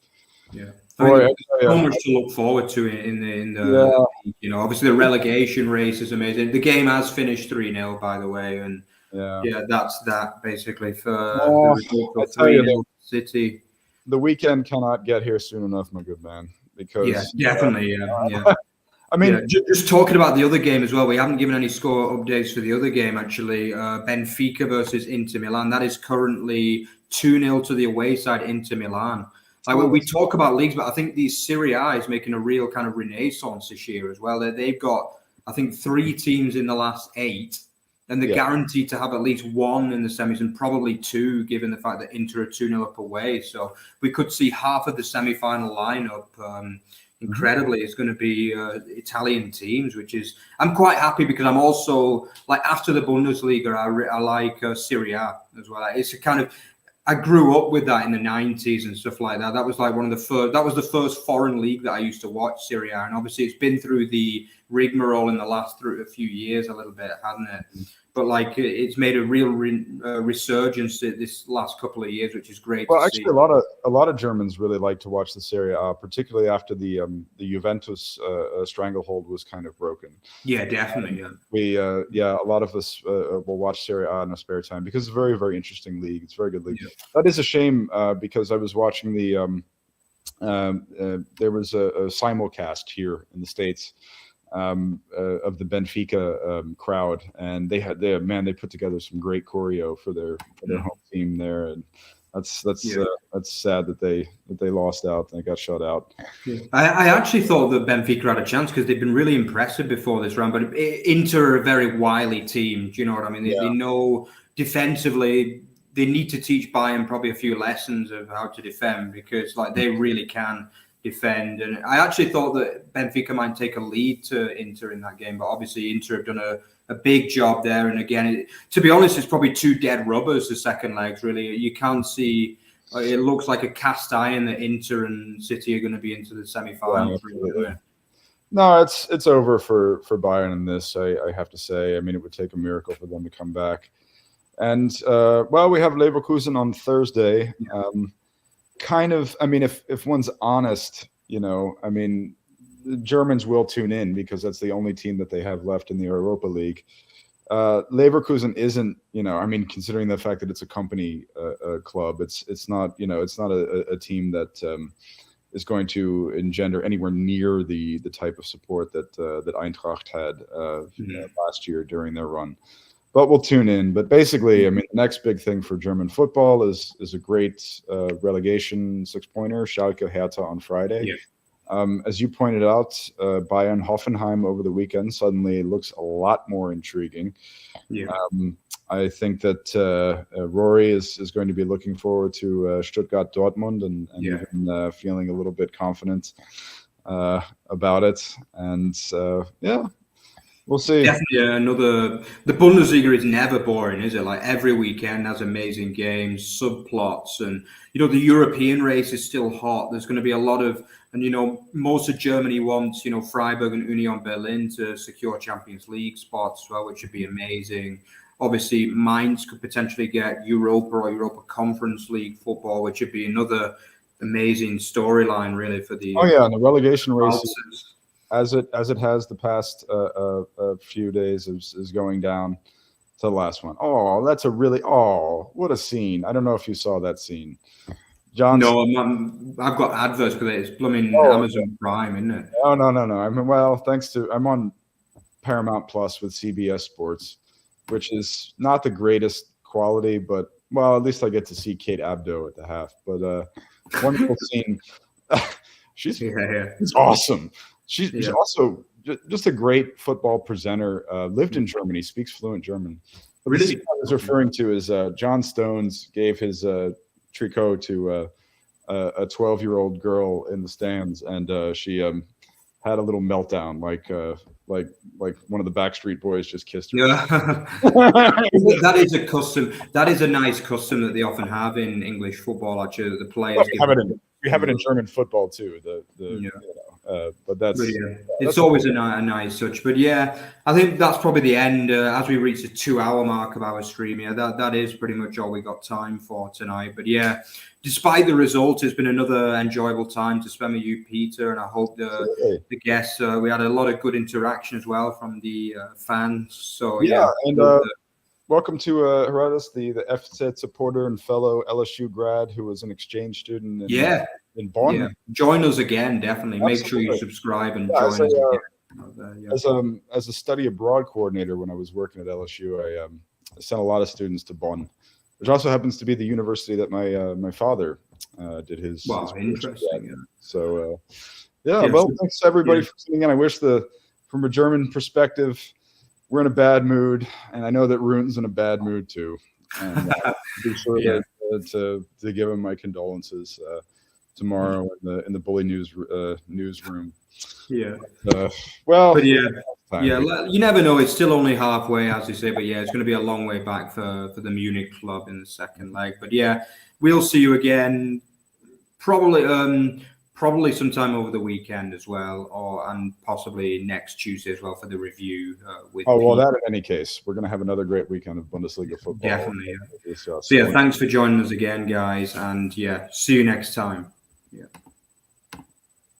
Yeah, so much to look forward to in the obviously the relegation race is amazing. The game has finished 3-0, by the way, and. Yeah, that's that basically for the 3-0 City. The weekend cannot get here soon enough, my good man. Because definitely. I mean, just talking about the other game as well. We haven't given any score updates for the other game. Actually, Benfica versus Inter Milan. That is currently 2-0 to the away side, Inter Milan. Like when we talk about leagues, but I think the Serie A is making a real kind of renaissance this year as well. They've got, I think, 3 teams in the last 8. And they're guaranteed to have at least 1 in the semis and probably 2, given the fact that Inter are 2-0 up away. So we could see half of the semi-final lineup. Incredibly, it's going to be Italian teams, which is I'm quite happy because I'm also like after the Bundesliga, I like Serie A as well. It's a kind of I grew up with that in the 90s and stuff like that. That was like that was the first foreign league that I used to watch, Serie A, and obviously it's been through the rigmarole in the last few years a little bit, hasn't it? But like it's made a real resurgence this last couple of years, which is great. Well, actually, a lot of Germans really like to watch the Serie A, particularly after the Juventus stranglehold was kind of broken. Yeah, definitely. A lot of us will watch Serie A in our spare time because it's a very, very interesting league. It's a very good league. Yeah. That is a shame because I was watching the there was a simulcast here in the States. Of the Benfica crowd, and they put together some great choreo for their home team there, and that's sad that they lost out and they got shut out. I actually thought that Benfica had a chance because they've been really impressive before this round, but Inter are a very wily team. Do you know what I mean? They know defensively they need to teach Bayern probably a few lessons of how to defend because like they really can defend, and I actually thought that Benfica might take a lead to Inter in that game, but obviously Inter have done a big job there, and again, to be honest, it's probably 2 dead rubbers, the second legs, really. You can't see, it looks like a cast iron that Inter and City are going to be into the semi-finals. No, it's over for Bayern in this, I have to say. I mean, it would take a miracle for them to come back. And, we have Leverkusen on Thursday. Kind of, I mean, if one's honest, I mean, Germans will tune in because that's the only team that they have left in the Europa League. Leverkusen isn't, I mean, considering the fact that it's a company club, it's not, it's not a team that is going to engender anywhere near the type of support that Eintracht had last year during their run. But we'll tune in. But basically, I mean, the next big thing for German football is a great relegation 6-pointer, Schalke Hertha on Friday. Yeah. As you pointed out, Bayern Hoffenheim over the weekend suddenly looks a lot more intriguing. Yeah. I think that Rory is going to be looking forward to Stuttgart Dortmund and even feeling a little bit confident about it. And we'll see. Definitely the Bundesliga is never boring, is it? Like every weekend has amazing games, subplots, and the European race is still hot. There's going to be a lot of, and most of Germany wants Freiburg and Union Berlin to secure Champions League spots as well, which would be amazing. Obviously, Mainz could potentially get Europa or Europa Conference League football, which would be another amazing storyline, really, for the. Oh yeah, and the relegation race, as it has the past few days, is going down to the last one. Oh, that's what a scene! I don't know if you saw that scene. John. No, I've got adverts because it's blooming Amazon Prime, isn't it? No. I mean, well, I'm on Paramount Plus with CBS Sports, which is not the greatest quality, but at least I get to see Kate Abdo at the half. But wonderful scene. She's awesome. She's also just a great football presenter. Lived in Germany, speaks fluent German. But really, what I was referring to is John Stones gave his tricot to a 12-year-old girl in the stands, and she had a little meltdown, like one of the Backstreet Boys just kissed her. Yeah. That is a custom. That is a nice custom that they often have in English football. Actually, the players. We have it in German football too. But that's it's always a nice touch. But I think that's probably the end as we reach the 2-hour mark of our stream. That is pretty much all we got time for tonight. But despite the result, it's been another enjoyable time to spend with you, Peter, and I hope the guests. We had a lot of good interaction as well from the fans. So welcome to Herodotus, the FZ supporter and fellow LSU grad who was an exchange student in Bonn. Yeah. Join us again, definitely. Absolutely. Make sure you subscribe and join us again. As a study abroad coordinator when I was working at LSU, I sent a lot of students to Bonn, which also happens to be the university that my father did his. Wow, interesting. So, thanks everybody for tuning in. I wish from a German perspective, we're in a bad mood, and I know that Run's in a bad mood too. And be sure to give him my condolences tomorrow in the Bully newsroom. Yeah. You never know. It's still only halfway, as you say. But it's going to be a long way back for the Munich club in the second leg. But we'll see you again, probably sometime over the weekend as well, and possibly next Tuesday as well for the review. That in any case, we're going to have another great weekend of Bundesliga football. Definitely. So thanks for joining us again, guys, and see you next time. Yeah.